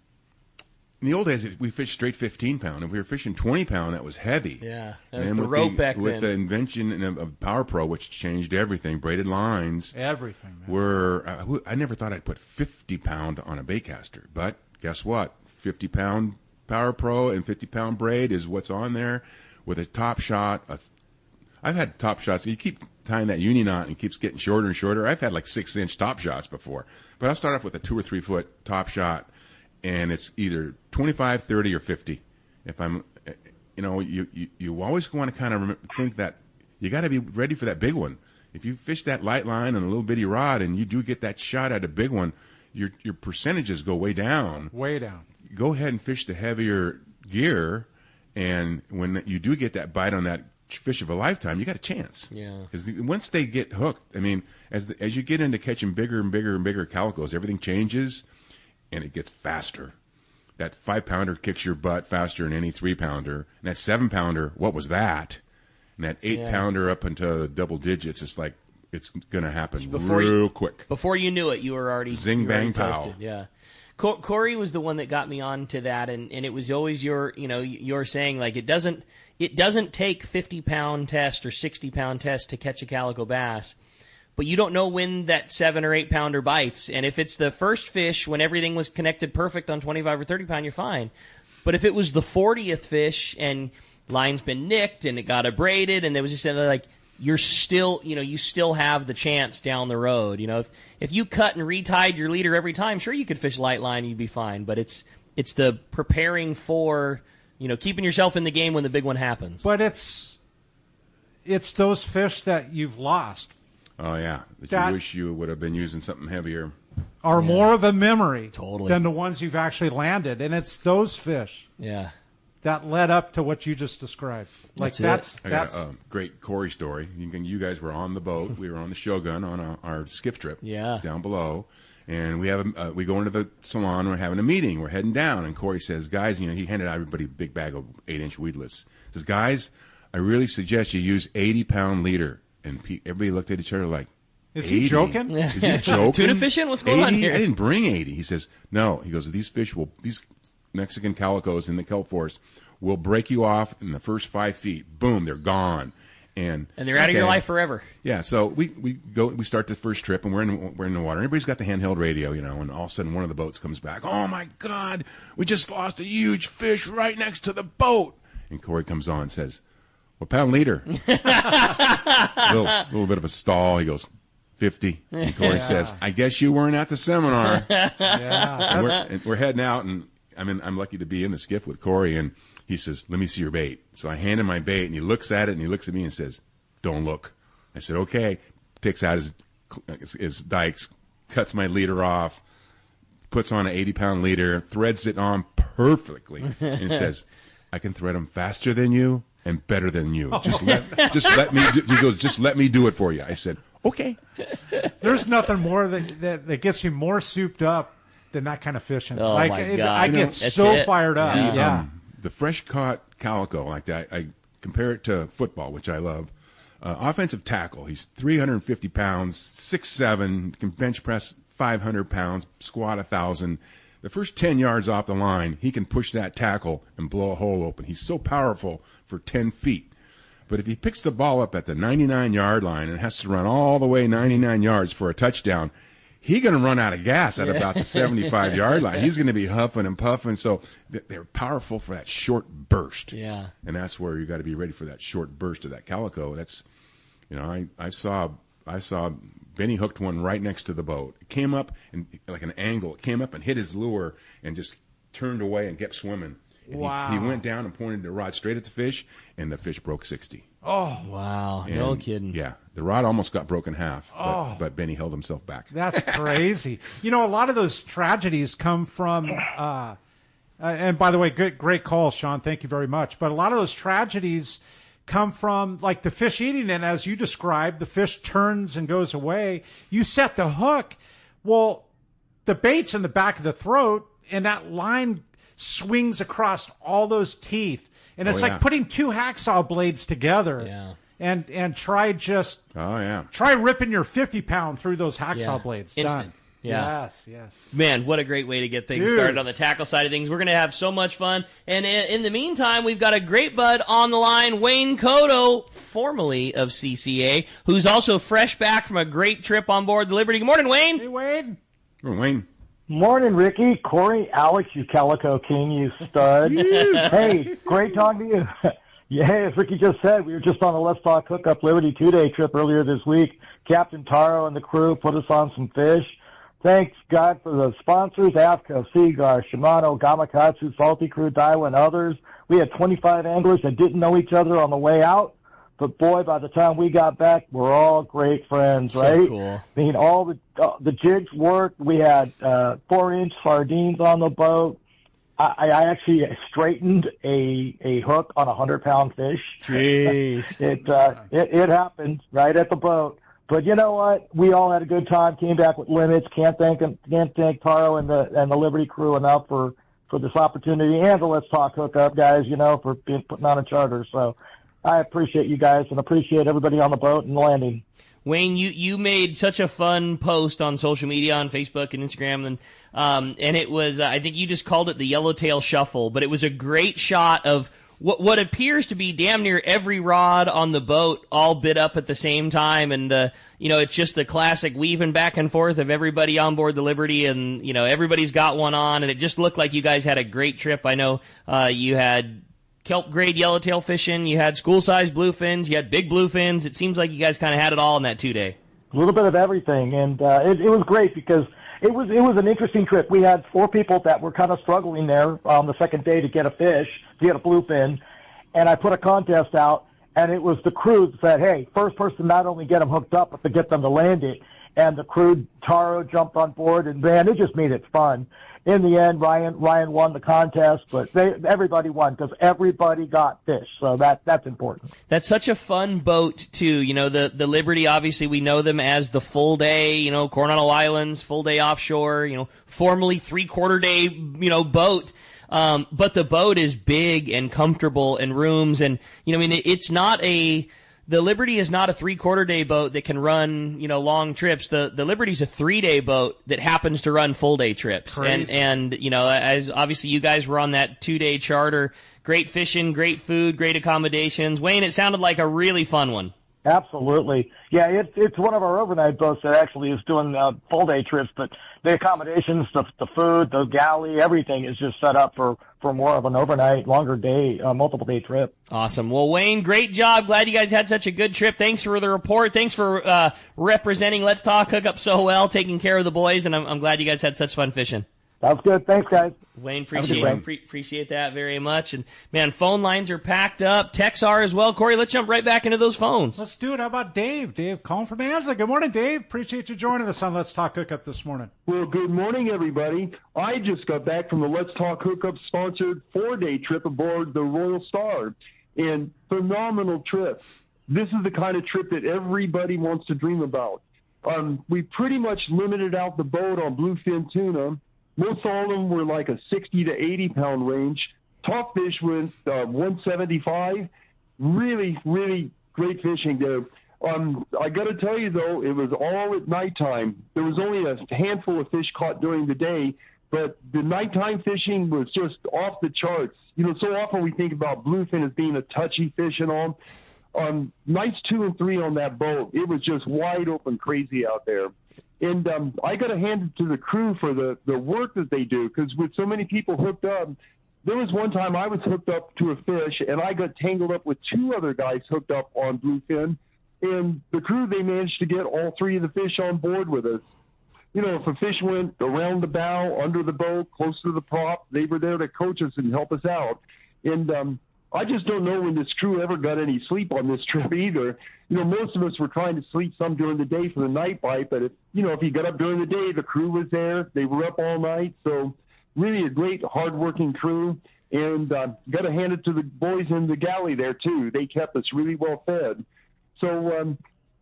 the old days, we fished straight 15-pound. If we were fishing 20-pound, that was heavy. Yeah, that was the rope back then. With the invention of Power Pro, which changed everything, braided lines. Everything, man. I never thought I'd put 50-pound on a baitcaster, but guess what? 50-pound Power Pro and 50-pound braid is what's on there with a top shot. I've had top shots. You keep tying that uni knot and it keeps getting shorter and shorter. I've had 6-inch top shots before, but I'll start off with a 2 or 3 foot top shot, and it's either 25, 30, or 50. If I'm, you always want to kind of think that you got to be ready for that big one. If you fish that light line on a little bitty rod and you do get that shot at a big one, your percentages go way down. Way down. Go ahead and fish the heavier gear, and when you do get that bite on that fish of a lifetime, you got a chance. Yeah. Because once they get hooked, I mean, as you get into catching bigger and bigger and bigger calicos, everything changes, and it gets faster. That 5-pounder kicks your butt faster than any 3-pounder. And that 7-pounder, what was that? And that 8-pounder up into double digits, it's like it's going to happen real quick. Before you knew it, you were already zing bang pow. Yeah. Corey was the one that got me on to that, and it was always your saying it doesn't take 50-pound test or 60-pound test to catch a calico bass, but you don't know when that 7 or 8-pounder bites. And if it's the first fish when everything was connected perfect on 25 or 30-pound, you're fine. But if it was the 40th fish and line's been nicked and it got abraded and there was just you're still, you still have the chance down the road. If you cut and retied your leader every time, sure, you could fish light line, you'd be fine. But it's the preparing for, keeping yourself in the game when the big one happens. But it's those fish that you've lost. Oh, yeah. That you wish you would have been using something heavier. Are more of a memory totally than the ones you've actually landed. And it's those fish. Yeah. that led up to what you just described. Like that's I got a great Corey story. You guys were on the boat. We were on the Shogun on our skiff trip down below. And we go into the salon. We're having a meeting. We're heading down, and Corey says, "Guys, he handed out everybody a big bag of 8-inch weedless." He says, "Guys, I really suggest you use 80-pound leader." And everybody looked at each other like, "Is he joking? Is he joking? Tuna fishing? What's going on here?" I didn't bring 80. He says, "No." He goes, "These Mexican calicos in the kelp forest will break you off in the first 5 feet. Boom, they're gone." And they're out of your life forever. Yeah, so we start the first trip, and we're in the water. Everybody's got the handheld radio, and all of a sudden one of the boats comes back. "Oh my God, we just lost a huge fish right next to the boat." And Corey comes on and says, "What pound leader?" a little bit of a stall. He goes, 50. And Corey says, "I guess you weren't at the seminar." And we're heading out, and I'm lucky to be in the skiff with Corey, and he says, "Let me see your bait." So I hand him my bait, and he looks at it, and he looks at me and says, "Don't look." I said, "Okay." Takes out his dikes, cuts my leader off, puts on an 80-pound leader, threads it on perfectly, and says, "I can thread them faster than you and better than you. Just let me do." He goes, "Just let me do it for you." I said, "Okay." There's nothing more that gets you more souped up than that kind of fishing. Oh, my God. I get so fired up. Yeah. The fresh caught calico like that, I compare it to football, which I love. Offensive tackle, he's 350 pounds, 6'7", can bench press 500 pounds, squat 1,000. The first 10 yards off the line, he can push that tackle and blow a hole open. He's so powerful for 10 feet. But if he picks the ball up at the 99-yard line and has to run all the way 99 yards for a touchdown, he's going to run out of gas at about the 75-yard line. He's going to be huffing and puffing. So they're powerful for that short burst. Yeah. And that's where you got to be ready for that short burst of that calico. That's, I saw Benny hooked one right next to the boat. It came up and like an angle. It came up and hit his lure and just turned away and kept swimming. And wow. He went down and pointed the rod straight at the fish, and the fish broke 60. Oh, wow. And, no kidding. Yeah. The rod almost got broken half, but Benny held himself back. That's crazy. A lot of those tragedies come from, and by the way, great call, Sean. Thank you very much. But a lot of those tragedies come from, like, the fish eating, and as you described, the fish turns and goes away. You set the hook. Well, the bait's in the back of the throat, and that line swings across all those teeth. And it's like putting two hacksaw blades together. Yeah. And try ripping your 50-pound through those hacksaw blades. Instant. Done. Yeah. Yes. Man, what a great way to get things started on the tackle side of things. We're going to have so much fun. And in the meantime, we've got a great bud on the line, Wayne Cotto, formerly of CCA, who's also fresh back from a great trip on board the Liberty. Good morning, Wayne. Hey, Wayne. Good morning, Wayne. Morning, Ricky, Corey, Alex, you Calico King, you stud. Hey, great talking to you. Yeah, as Ricky just said, we were just on the Let's Talk Hookup Liberty 2-day trip earlier this week. Captain Taro and the crew put us on some fish. Thanks, God, for the sponsors, AFCO, Seagar, Shimano, Gamakatsu, Salty Crew, Daiwa, and others. We had 25 anglers that didn't know each other on the way out. But, boy, by the time we got back, we're all great friends, right? Cool. I mean, all the jigs worked. We had 4-inch sardines on the boat. I actually straightened a hook on a 100-pound fish. Jeez. It happened right at the boat. But you know what? We all had a good time. Came back with limits. Can't thank Taro and the Liberty crew enough for this opportunity, and the Let's Talk Hookup guys. For putting on a charter. So I appreciate you guys and appreciate everybody on the boat and landing. Wayne, you made such a fun post on social media, on Facebook and Instagram, and it was I think you just called it the Yellowtail Shuffle, but it was a great shot of what appears to be damn near every rod on the boat all bit up at the same time, and it's just the classic weaving back and forth of everybody on board the Liberty, and everybody's got one on, and it just looked like you guys had a great trip. I know you had kelp grade yellowtail fishing, you had school-sized bluefins, you had big bluefins. It seems like you guys kind of had it all in that 2-day. A little bit of everything, and it was great because it was an interesting trip. We had 4 people that were kind of struggling there on the second day to get a fish, to get a bluefin, and I put a contest out, and it was the crew that said, hey, first person not only get them hooked up, but to get them to land it. and the crew, Taro, jumped on board, and man, it just made it fun. In the end, Ryan won the contest, but everybody won because everybody got fish, so that's important. That's such a fun boat, too. You know, the Liberty, obviously, we know them as the full day, you know, Coronado Islands, full day offshore, you know, formerly 3/4 day, you know, boat. But the boat is big and comfortable and rooms, and, you know, I mean, it's not the Liberty is not a 3/4 day boat that can run, you know, long trips. The Liberty's a 3-day boat that happens to run full day trips. Crazy. And, you know, as obviously you guys were on that 2-day charter, great fishing, great food, great accommodations. Wayne, it sounded like a really fun one. Absolutely. Yeah, it's one of our overnight boats that actually is doing full day trips, but the accommodations, the food, the galley, everything is just set up for more of an overnight, longer day, multiple day trip. Awesome. Well, Wayne, great job. Glad you guys had such a good trip. Thanks for the report. Thanks for representing Let's Talk Hookup so well, taking care of the boys, and I'm glad you guys had such fun fishing. Sounds good. Thanks, guys. Wayne, appreciate that very much. And, man, phone lines are packed up. Texts are as well. Corey, let's jump right back into those phones. Let's do it. How about Dave? Dave calling from Anza. Good morning, Dave. Appreciate you joining us on Let's Talk Hookup this morning. Well, good morning, everybody. I just got back from the Let's Talk Hookup sponsored 4-day trip aboard the Royal Star. And phenomenal trip. This is the kind of trip that everybody wants to dream about. We pretty much limited out the boat on bluefin tuna. Most all of them were like a 60 to 80 pound range. Top fish went 175. Really, really great fishing there. I got to tell you, though, it was all at nighttime. There was only a handful of fish caught during the day, but the nighttime fishing was just off the charts. You know, so often we think about bluefin as being a touchy fish and all. Nights 2 and 3 on that boat, it was just wide open crazy out there. And I got to hand it to the crew for the work that they do, because with so many people hooked up, there was one time I was hooked up to a fish, and I got tangled up with 2 other guys hooked up on bluefin. And the crew, they managed to get all 3 of the fish on board with us. You know, if a fish went around the bow, under the boat, close to the prop, they were there to coach us and help us out. And I just don't know when this crew ever got any sleep on this trip either. You know, most of us were trying to sleep some during the day for the night bite, but if you got up during the day, the crew was there. They were up all night. So really a great, hardworking crew. And got to hand it to the boys in the galley there, too. They kept us really well fed. So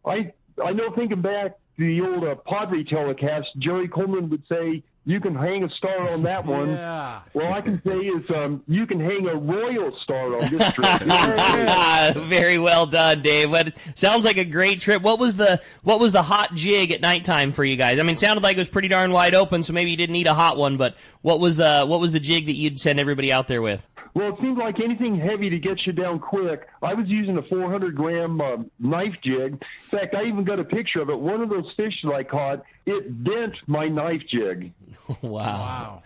I know, thinking back to the old Padre telecast, Jerry Coleman would say, you can hang a star on that one. Yeah. Well, I can say is you can hang a royal star on this trip. Very well done, Dave. But sounds like a great trip. What was the hot jig at nighttime for you guys? I mean, it sounded like it was pretty darn wide open, so maybe you didn't need a hot one. But what was the jig that you'd send everybody out there with? Well, it seemed like anything heavy to get you down quick. I was using a 400-gram knife jig. In fact, I even got a picture of it. One of those fish that I caught, it bent my knife jig. Wow.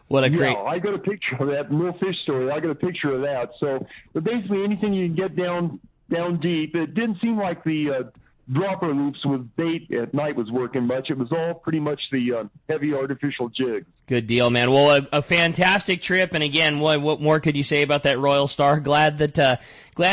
What a great... Yeah, I got a picture of that. No fish story. I got a picture of that. So, but basically anything you can get down deep. It didn't seem like the dropper loops with bait at night was working much. It was all pretty much the heavy artificial jigs. Good deal, man. Well, a fantastic trip, and again, what more could you say about that Royal Star? Glad that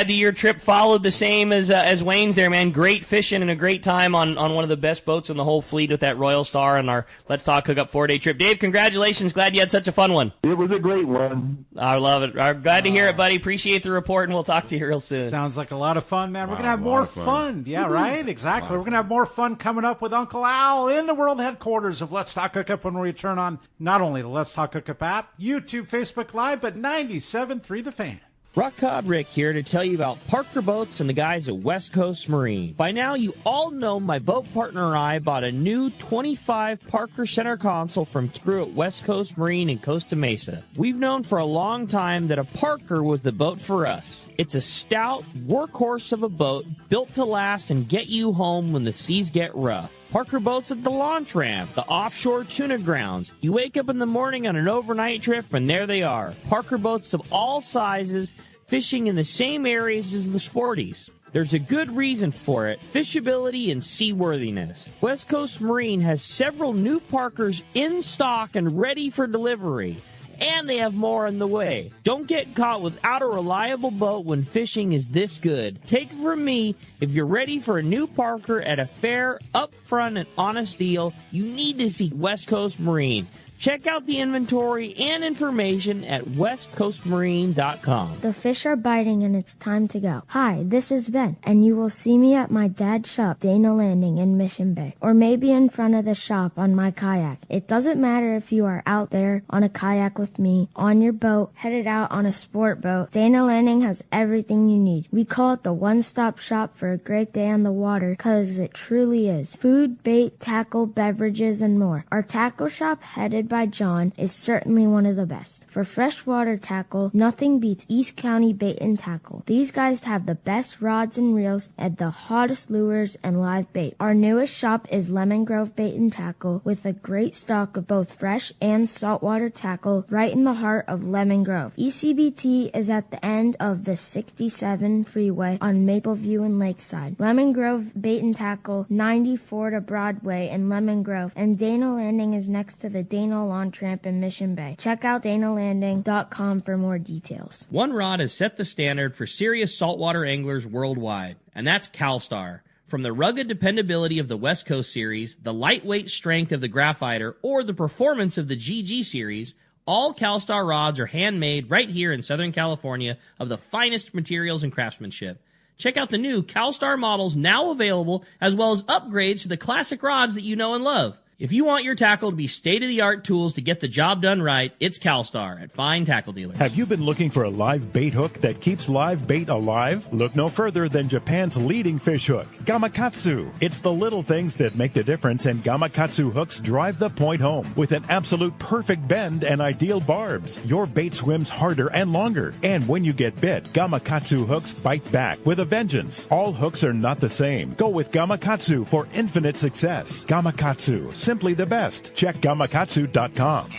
your trip followed the same as Wayne's there, man. Great fishing and a great time on one of the best boats in the whole fleet with that Royal Star on our Let's Talk Hookup 4-day trip. Dave, congratulations. Glad you had such a fun one. It was a great one. I love it. Glad to hear it, buddy. Appreciate the report, and we'll talk to you real soon. Sounds like a lot of fun, man. We're going to have more fun. Yeah, right? Exactly. We're going to have more fun coming up with Uncle Al in the world headquarters of Let's Talk Hookup when we return on not only the Let's Talk Hookup app, YouTube, Facebook Live, but 97.3 The Fan. Rock Cod Rick here to tell you about Parker Boats and the guys at West Coast Marine. By now, you all know my boat partner and I bought a new 25 Parker center console from crew at West Coast Marine in Costa Mesa. We've known for a long time that a Parker was the boat for us. It's a stout workhorse of a boat built to last and get you home when the seas get rough. Parker Boats at the launch ramp, the offshore tuna grounds. You wake up in the morning on an overnight trip, and there they are. Parker Boats of all sizes, fishing in the same areas as the sporties. There's a good reason for it, fishability and seaworthiness. West Coast Marine has several new Parkers in stock and ready for delivery. and they have more on the way. Don't get caught without a reliable boat when fishing is this good. Take it from me, if you're ready for a new Parker at a fair, upfront, and honest deal, you need to see West Coast Marine. Check out the inventory and information at westcoastmarine.com. The fish are biting and it's time to go. Hi, this is Ben, and you will see me at my dad's shop, Dana Landing in Mission Bay, or maybe in front of the shop on my kayak. It doesn't matter if you are out there on a kayak with me, on your boat, headed out on a sport boat. Dana Landing has everything you need. We call it the one-stop shop for a great day on the water because it truly is. Food, bait, tackle, beverages, and more. Our tackle shop, headed by John, is certainly one of the best. For freshwater tackle, nothing beats East County Bait and Tackle. These guys have the best rods and reels and the hottest lures and live bait. Our newest shop is Lemon Grove Bait and Tackle with a great stock of both fresh and saltwater tackle right in the heart of Lemon Grove. ECBT is at the end of the 67 freeway on Mapleview and Lakeside. Lemon Grove Bait and Tackle, 94 to Broadway in Lemon Grove, and Dana Landing is next to the Dana Lawn Tramp in Mission Bay. Check out danalanding.com for more details. One rod has set the standard for serious saltwater anglers worldwide, and that's CalStar. From the rugged dependability of the West Coast series, the lightweight strength of the Graphiter, or the performance of the GG series, all CalStar rods are handmade right here in Southern California of the finest materials and craftsmanship. Check out the new CalStar models now available, as well as upgrades to the classic rods that you know and love. If you want your tackle to be state-of-the-art tools to get the job done right, it's CalStar at fine tackle dealers. Have you been looking for a live bait hook that keeps live bait alive? Look no further than Japan's leading fish hook, Gamakatsu. It's the little things that make the difference, and Gamakatsu hooks drive the point home. With an absolute perfect bend and ideal barbs, your bait swims harder and longer. And when you get bit, Gamakatsu hooks bite back with a vengeance. All hooks are not the same. Go with Gamakatsu for infinite success. Gamakatsu, simply the best. Check gamakatsu.com.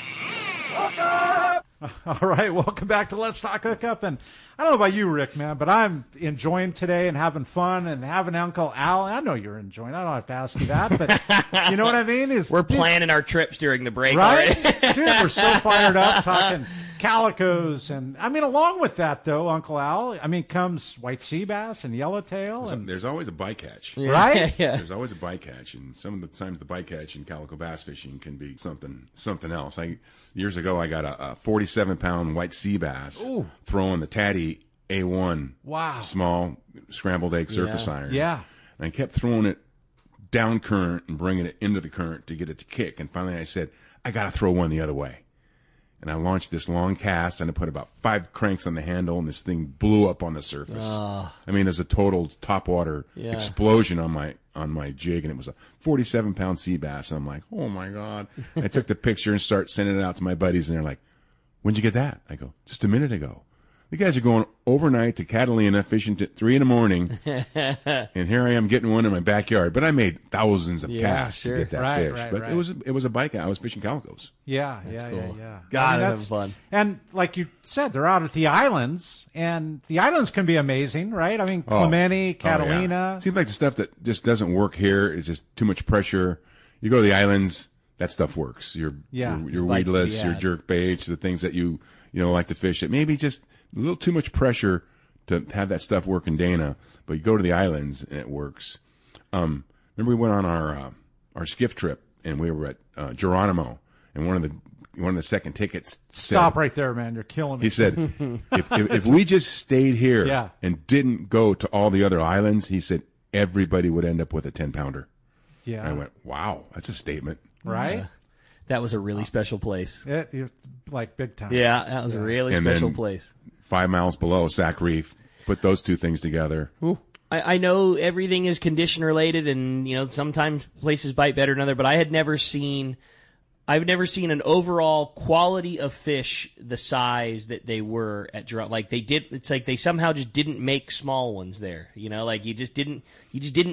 All right, welcome back to Let's Talk Hookup. And I don't know about you, Rick, man, but I'm enjoying today and having fun and having Uncle Al. I know you're enjoying. I don't have to ask you that, but you know what I mean? We're planning our trips during the break, right? already. Dude, we're so fired up talking calicos. And I mean, along with that, though, Uncle Al, I mean, comes white sea bass and yellowtail. There's always a bycatch. Yeah. Right? Yeah. There's always a bycatch. And some of the times the bycatch in calico bass fishing can be something else. Years ago, I got a 47-pound white sea bass throwing the Taddy A1 small scrambled egg surface iron. Yeah. And I kept throwing it down current and bringing it into the current to get it to kick. And finally I said, I got to throw one the other way. And I launched this long cast, and I put about 5 cranks on the handle, and this thing blew up on the surface. I mean, there's a total topwater explosion on my jig, and it was a 47-pound sea bass. And I'm like, oh, my God. I took the picture and start sending it out to my buddies, and they're like, when'd you get that? I go, just a minute ago. The guys are going overnight to Catalina fishing at 3 in the morning, and here I am getting one in my backyard. But I made thousands of casts to get that fish. But it was a bike. I was fishing calicos. Yeah. God, that's fun. And like you said, they're out at the islands, and the islands can be amazing, right? I mean, Clemente, Catalina. Seems like the stuff that just doesn't work here is just too much pressure. You go to the islands, that stuff works. Your weedless, your jerk baits, the things that you like to fish. It maybe just a little too much pressure to have that stuff work in Dana, but you go to the islands and it works. Remember we went on our skiff trip and we were at Geronimo, and one of the second tickets said, stop right there, man, you're killing me. He said, if we just stayed here and didn't go to all the other islands, he said everybody would end up with a 10-pounder. Yeah. And I went, wow, that's a statement. Right? Yeah. That was a really special place. Like big time. Yeah, that was a really special place. 5 miles below, Sac Reef. Put those two things together. Ooh. I know everything is condition related, and sometimes places bite better than other. But I've never seen an overall quality of fish the size that they were at Geronimo. Like it's like they somehow just didn't make small ones there. Like you just didn't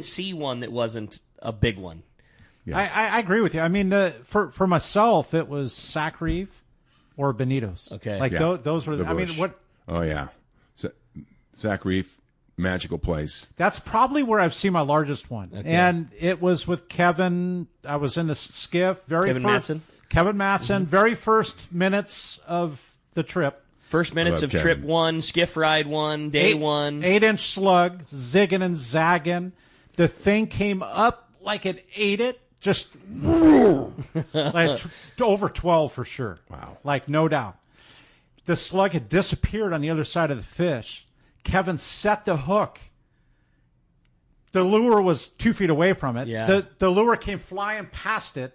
see one that wasn't a big one. Yeah. I agree with you. I mean, for myself, it was Sac Reef or Bonitos. Okay, like those were. I mean, what? Oh yeah, Sac Reef, magical place. That's probably where I've seen my largest one, and it was with Kevin. I was in the skiff. Kevin Matson. Kevin Matson, very first minutes of the trip. First minutes of trip 1, skiff ride 1, day 1. 8-inch slug, zigging and zagging. The thing came up like it ate it, just like over 12 for sure. Wow. Like, no doubt. The slug had disappeared on the other side of the fish. Kevin set the hook. The lure was 2 feet away from it. Yeah. The lure came flying past it.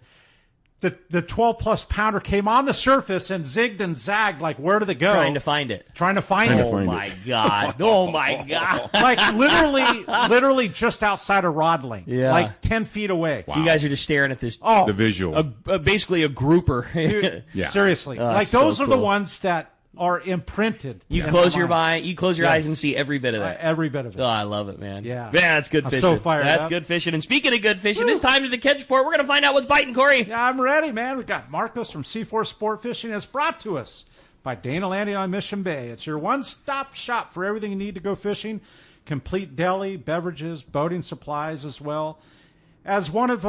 The 12-plus pounder came on the surface and zigged and zagged like, where did it go? Trying to find it. Oh, my God. Oh, my God. Like, literally just outside of Rodling. Yeah. Like 10 feet away. So you guys are just staring at this. Oh. The visual. Basically a grouper. Dude, Yeah. Seriously. Oh, like, so those are the cool. ones that are imprinted. You in close my your mind. you close your eyes and see every bit of that. Every bit of it. Oh, I love it, man. Yeah. Man, that's good I'm fishing. so fired That's up. good fishing. And speaking of good fishing, it's time to the catch report. We're going to find out what's biting, Corey. Yeah, I'm ready, man. We've got Marcos from C4 Sport Fishing. It's brought to us by Dana Landing on Mission Bay. It's your one-stop shop for everything you need to go fishing. Complete deli, beverages, boating supplies as well. As one of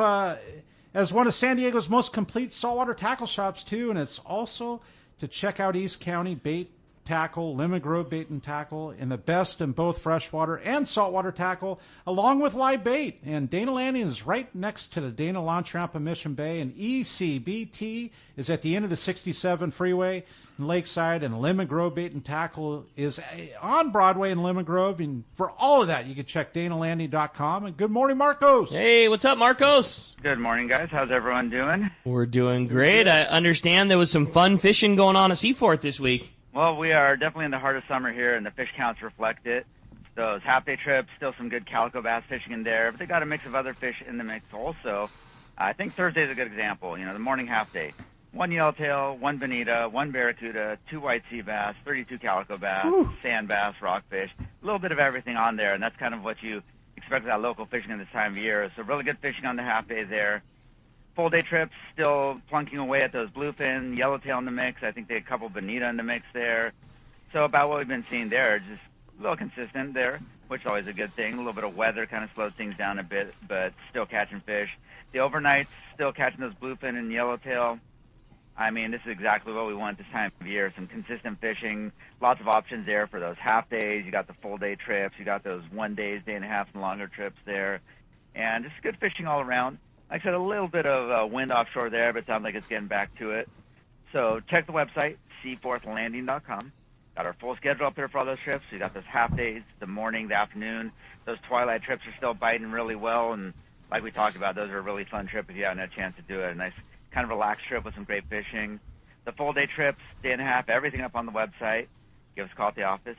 San Diego's most complete saltwater tackle shops, too, and it's also to check out East County bait tackle, Lemon Grove bait and tackle, and the best in both freshwater and saltwater tackle, along with live bait. And Dana Landing is right next to the Dana Launch Ramp in Mission Bay, and ECBT is at the end of the 67 freeway in Lakeside, and Lemon Grove bait and tackle is on Broadway in Lemon Grove. And for all of that, you can check DanaLanding.com. And good morning, Marcos. Hey, what's up, Marcos? Good morning, guys. How's everyone doing? We're doing great. I understand there was some fun fishing going on at Seaforth this week. Well, we are definitely in the heart of summer here, and the fish counts reflect it. Those half-day trips, still some good calico bass fishing in there, but they got a mix of other fish in the mix also. I think Thursday's a good example. You know, the morning half-day. 1 yellowtail, 1 bonita, 1 barracuda, 2 white sea bass, 32 calico bass, sand bass, rockfish, a little bit of everything on there, and that's kind of what you expect with that local fishing at this time of year. So really good fishing on the half-day there. Full-day trips, still plunking away at those bluefin, yellowtail in the mix. I think they had a couple bonita in the mix there. So about what we've been seeing there, just a little consistent there, which is always a good thing. A little bit of weather kind of slows things down a bit, but still catching fish. The overnights, still catching those bluefin and yellowtail. I mean, this is exactly what we want this time of year, some consistent fishing, lots of options there for those half-days. You got the full-day trips. You got those 1 day, day and a half, and longer trips there. And just good fishing all around. Like I said, a little bit of wind offshore there, but it sounds like it's getting back to it. So check the website, seaforthlanding.com. Got our full schedule up there for all those trips. You got those half days, the morning, the afternoon. Those twilight trips are still biting really well, and like we talked about, those are a really fun trip if you haven't had a chance to do it. A nice kind of relaxed trip with some great fishing. The full day trips, day and a half, everything up on the website. Give us a call at the office,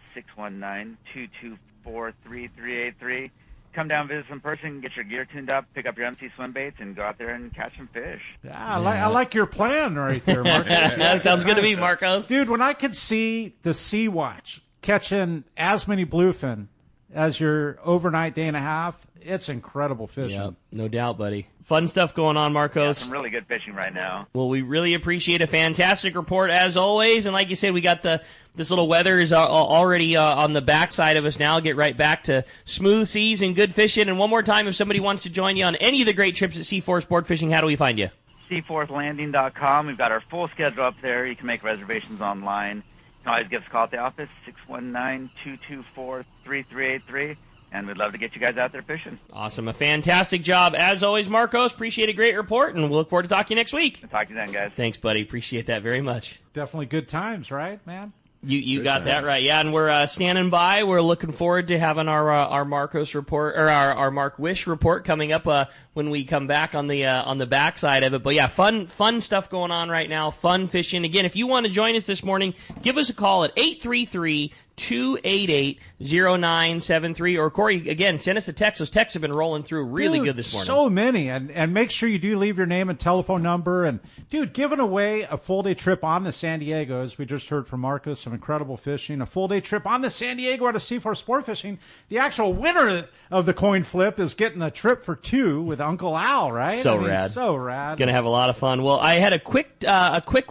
619-224-3383. Come down, visit some person, get your gear tuned up, pick up your MC swim baits, and go out there and catch some fish. Yeah, I like your plan right there, Marcos. That sounds good to me, Marcos. Dude, when I could see the Sea Watch catching as many bluefin as your overnight day and a half, it's incredible fishing. Yep, no doubt, buddy. Fun stuff going on, Marcos. Yeah, some really good fishing right now. Well, we really appreciate a fantastic report as always. And like you said, we got this little weather is already on the backside of us now. Get right back to smooth seas and good fishing. And one more time, if somebody wants to join you on any of the great trips at C4 Sport Fishing, how do we find you? Seaforthlanding.com. We've got our full schedule up there. You can make reservations online. You can always give us a call at the office, 619-224-3383. And we'd love to get you guys out there fishing. Awesome. A fantastic job. As always, Marcos, appreciate a great report, and we'll look forward to talking to you next week. I'll talk to you then, guys. Thanks, buddy. Appreciate that very much. Definitely good times, right, man? You got that right, yeah. And we're standing by. We're looking forward to having our Marcos report, or our Mark Wish report coming up when we come back on the backside of it. But yeah, fun stuff going on right now. Fun fishing. Again, if you want to join us this morning, give us a call at 833-288-0973. Or Corey, again, send us a text. Those texts have been rolling through really good this morning. So many, and make sure you do leave your name and telephone number. And dude, giving away a full day trip on the San Diego, as we just heard from Marcos, some incredible fishing. A full day trip on the San Diego out of C4 Sport Fishing. The actual winner of the coin flip is getting a trip for 2 with Uncle Al, right? So rad. So rad. Gonna have a lot of fun. Well, I had a quick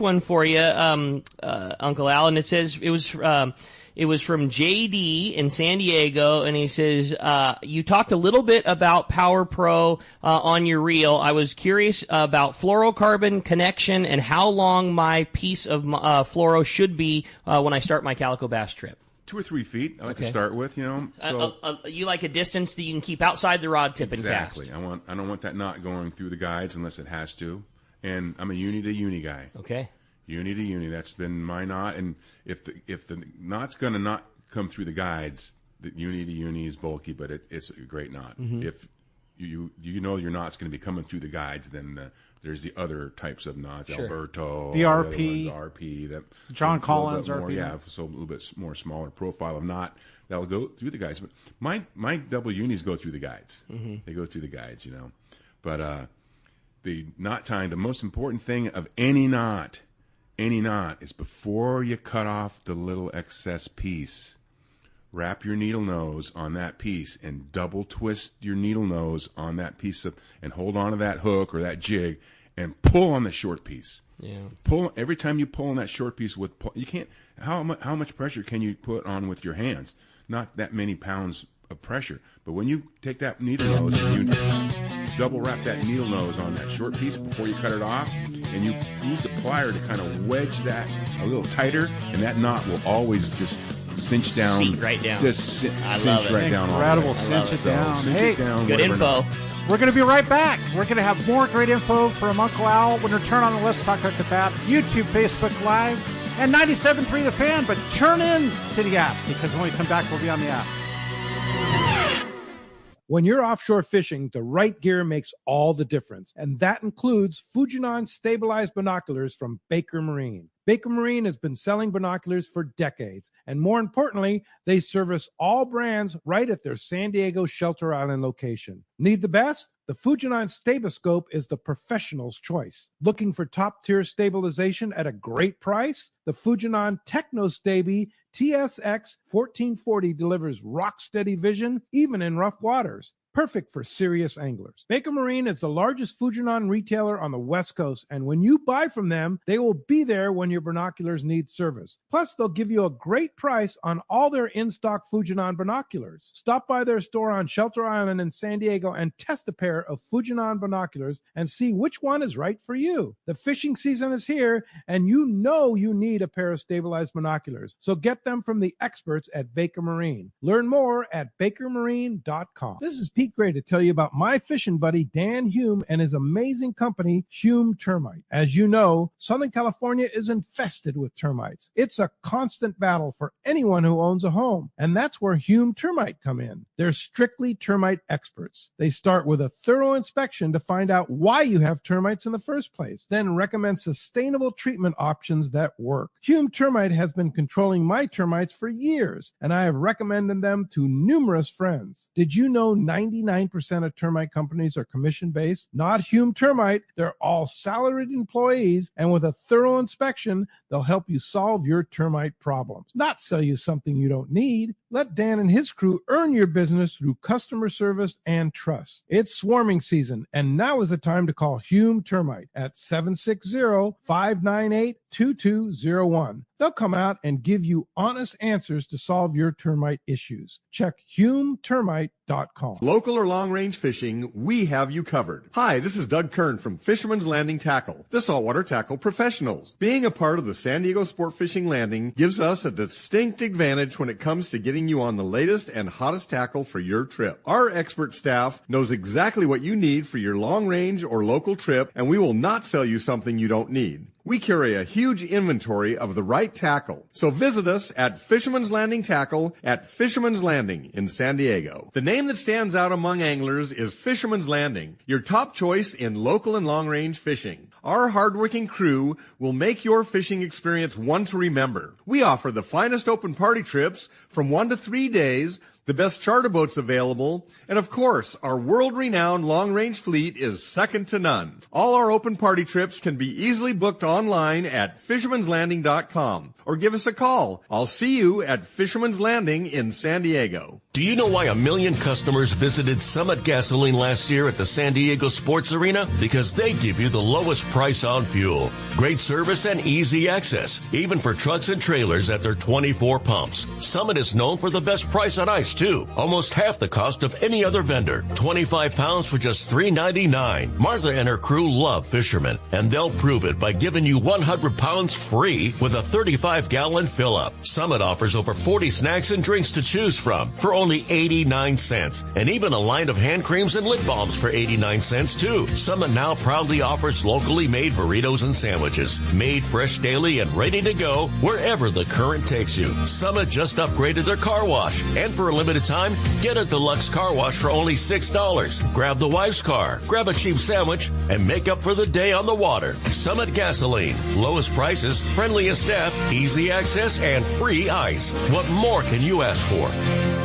one for you, Uncle Al, and it says it was It was from JD in San Diego, and he says, you talked a little bit about Power Pro on your reel. I was curious about fluorocarbon connection and how long my piece of fluoro should be when I start my calico bass trip. 2 or 3 feet. I like to start with, So you like a distance that you can keep outside the rod tip and cast. Exactly. I don't want that knot going through the guides unless it has to. And I'm a uni to uni guy. Okay. Uni to uni. That's been my knot. And if the knot's going to not come through the guides, the uni to uni is bulky, but it's a great knot. Mm-hmm. If you know your knot's going to be coming through the guides, then there's the other types of knots, Sure. Alberto, The RP, RP, that John Collins, more, RP. yeah, so a little bit more smaller profile of knot that'll go through the guides. But my double unis go through the guides. Mm-hmm. They go through the guides, But the knot tying, the most important thing of any knot is before you cut off the little excess piece. Wrap your needle nose on that piece and double twist your needle nose on that piece and hold on to that hook or that jig and pull on the short piece. Yeah. Pull every time you pull on that short piece you can't. How much pressure can you put on with your hands? Not that many pounds of pressure. But when you take that needle nose and you double wrap that needle nose on that short piece before you cut it off, and you use the plier to kind of wedge that a little tighter, and that knot will always just cinch down. Seat right down. Just cinch love it. right down. Incredible. Cinch it down. Cinch Hey, it down. Good info. We're going to be right back. We're going to have more great info from Uncle Al when we return on the Let's Talk Hookup app, YouTube, Facebook Live, and 97.3 The Fan. But turn in to the app because when we come back, we'll be on the app. When you're offshore fishing, the right gear makes all the difference, and that includes Fujinon stabilized binoculars from Baker Marine. Baker Marine has been selling binoculars for decades, and more importantly, they service all brands right at their San Diego Shelter Island location. Need the best? The Fujinon Staboscope is the professional's choice. Looking for top-tier stabilization at a great price? The Fujinon TechnoStabi TSX 1440 delivers rock-steady vision even in rough waters. Perfect for serious anglers. Baker Marine is the largest Fujinon retailer on the West Coast, and when you buy from them, they will be there when your binoculars need service. Plus, they'll give you a great price on all their in-stock Fujinon binoculars. Stop by their store on Shelter Island in San Diego and test a pair of Fujinon binoculars and see which one is right for you. The fishing season is here, and you know you need a pair of stabilized binoculars, so get them from the experts at Baker Marine. Learn more at bakermarine.com. This is Pete Gray to tell you about my fishing buddy Dan Hume and his amazing company, Hume Termite. As you know, Southern California is infested with termites. It's a constant battle for anyone who owns a home, and that's where Hume Termite come in. They're strictly termite experts. They start with a thorough inspection to find out why you have termites in the first place, then recommend sustainable treatment options that work. Hume Termite has been controlling my termites for years, and I have recommended them to numerous friends. Did you know 99% of termite companies are commission-based? Not Hume Termite. They're all salaried employees, and with a thorough inspection, they'll help you solve your termite problems, not sell you something you don't need. Let Dan and his crew earn your business through customer service and trust. It's swarming season, and now is the time to call Hume Termite at 760-598-2201. They'll come out and give you honest answers to solve your termite issues. Check HumeTermite.com. Local or long-range fishing, we have you covered. Hi, this is Doug Kern from Fisherman's Landing Tackle, the saltwater tackle professionals. Being a part of the San Diego Sport Fishing Landing gives us a distinct advantage when it comes to getting you on the latest and hottest tackle for your trip. Our expert staff knows exactly what you need for your long-range or local trip, and we will not sell you something you don't need. We carry a huge inventory of the right tackle. So visit us at Fisherman's Landing Tackle at Fisherman's Landing in San Diego. The name that stands out among anglers is Fisherman's Landing, your top choice in local and long-range fishing. Our hardworking crew will make your fishing experience one to remember. We offer the finest open party trips from 1 to 3 days the best charter boats available, and of course, our world-renowned long-range fleet is second to none. All our open party trips can be easily booked online at fishermanslanding.com or give us a call. I'll see you at Fisherman's Landing in San Diego. Do you know why 1 million customers visited Summit Gasoline last year at the San Diego Sports Arena? Because they give you the lowest price on fuel. Great service and easy access, even for trucks and trailers at their 24 pumps. Summit is known for the best price on ice, too. Almost half the cost of any other vendor. 25 pounds for just $3.99. Martha and her crew love fishermen, and they'll prove it by giving you 100 pounds free with a 35-gallon fill-up. Summit offers over 40 snacks and drinks to choose from for only 89 cents, and even a line of hand creams and lip balms for 89 cents, too. Summit now proudly offers locally made burritos and sandwiches, made fresh daily and ready to go wherever the current takes you. Summit just upgraded their car wash, and for a limited time, get a deluxe car wash for only $6. Grab the wife's car, grab a cheap sandwich, and make up for the day on the water. Summit Gasoline. Lowest prices, friendliest staff, easy access, and free ice. What more can you ask for?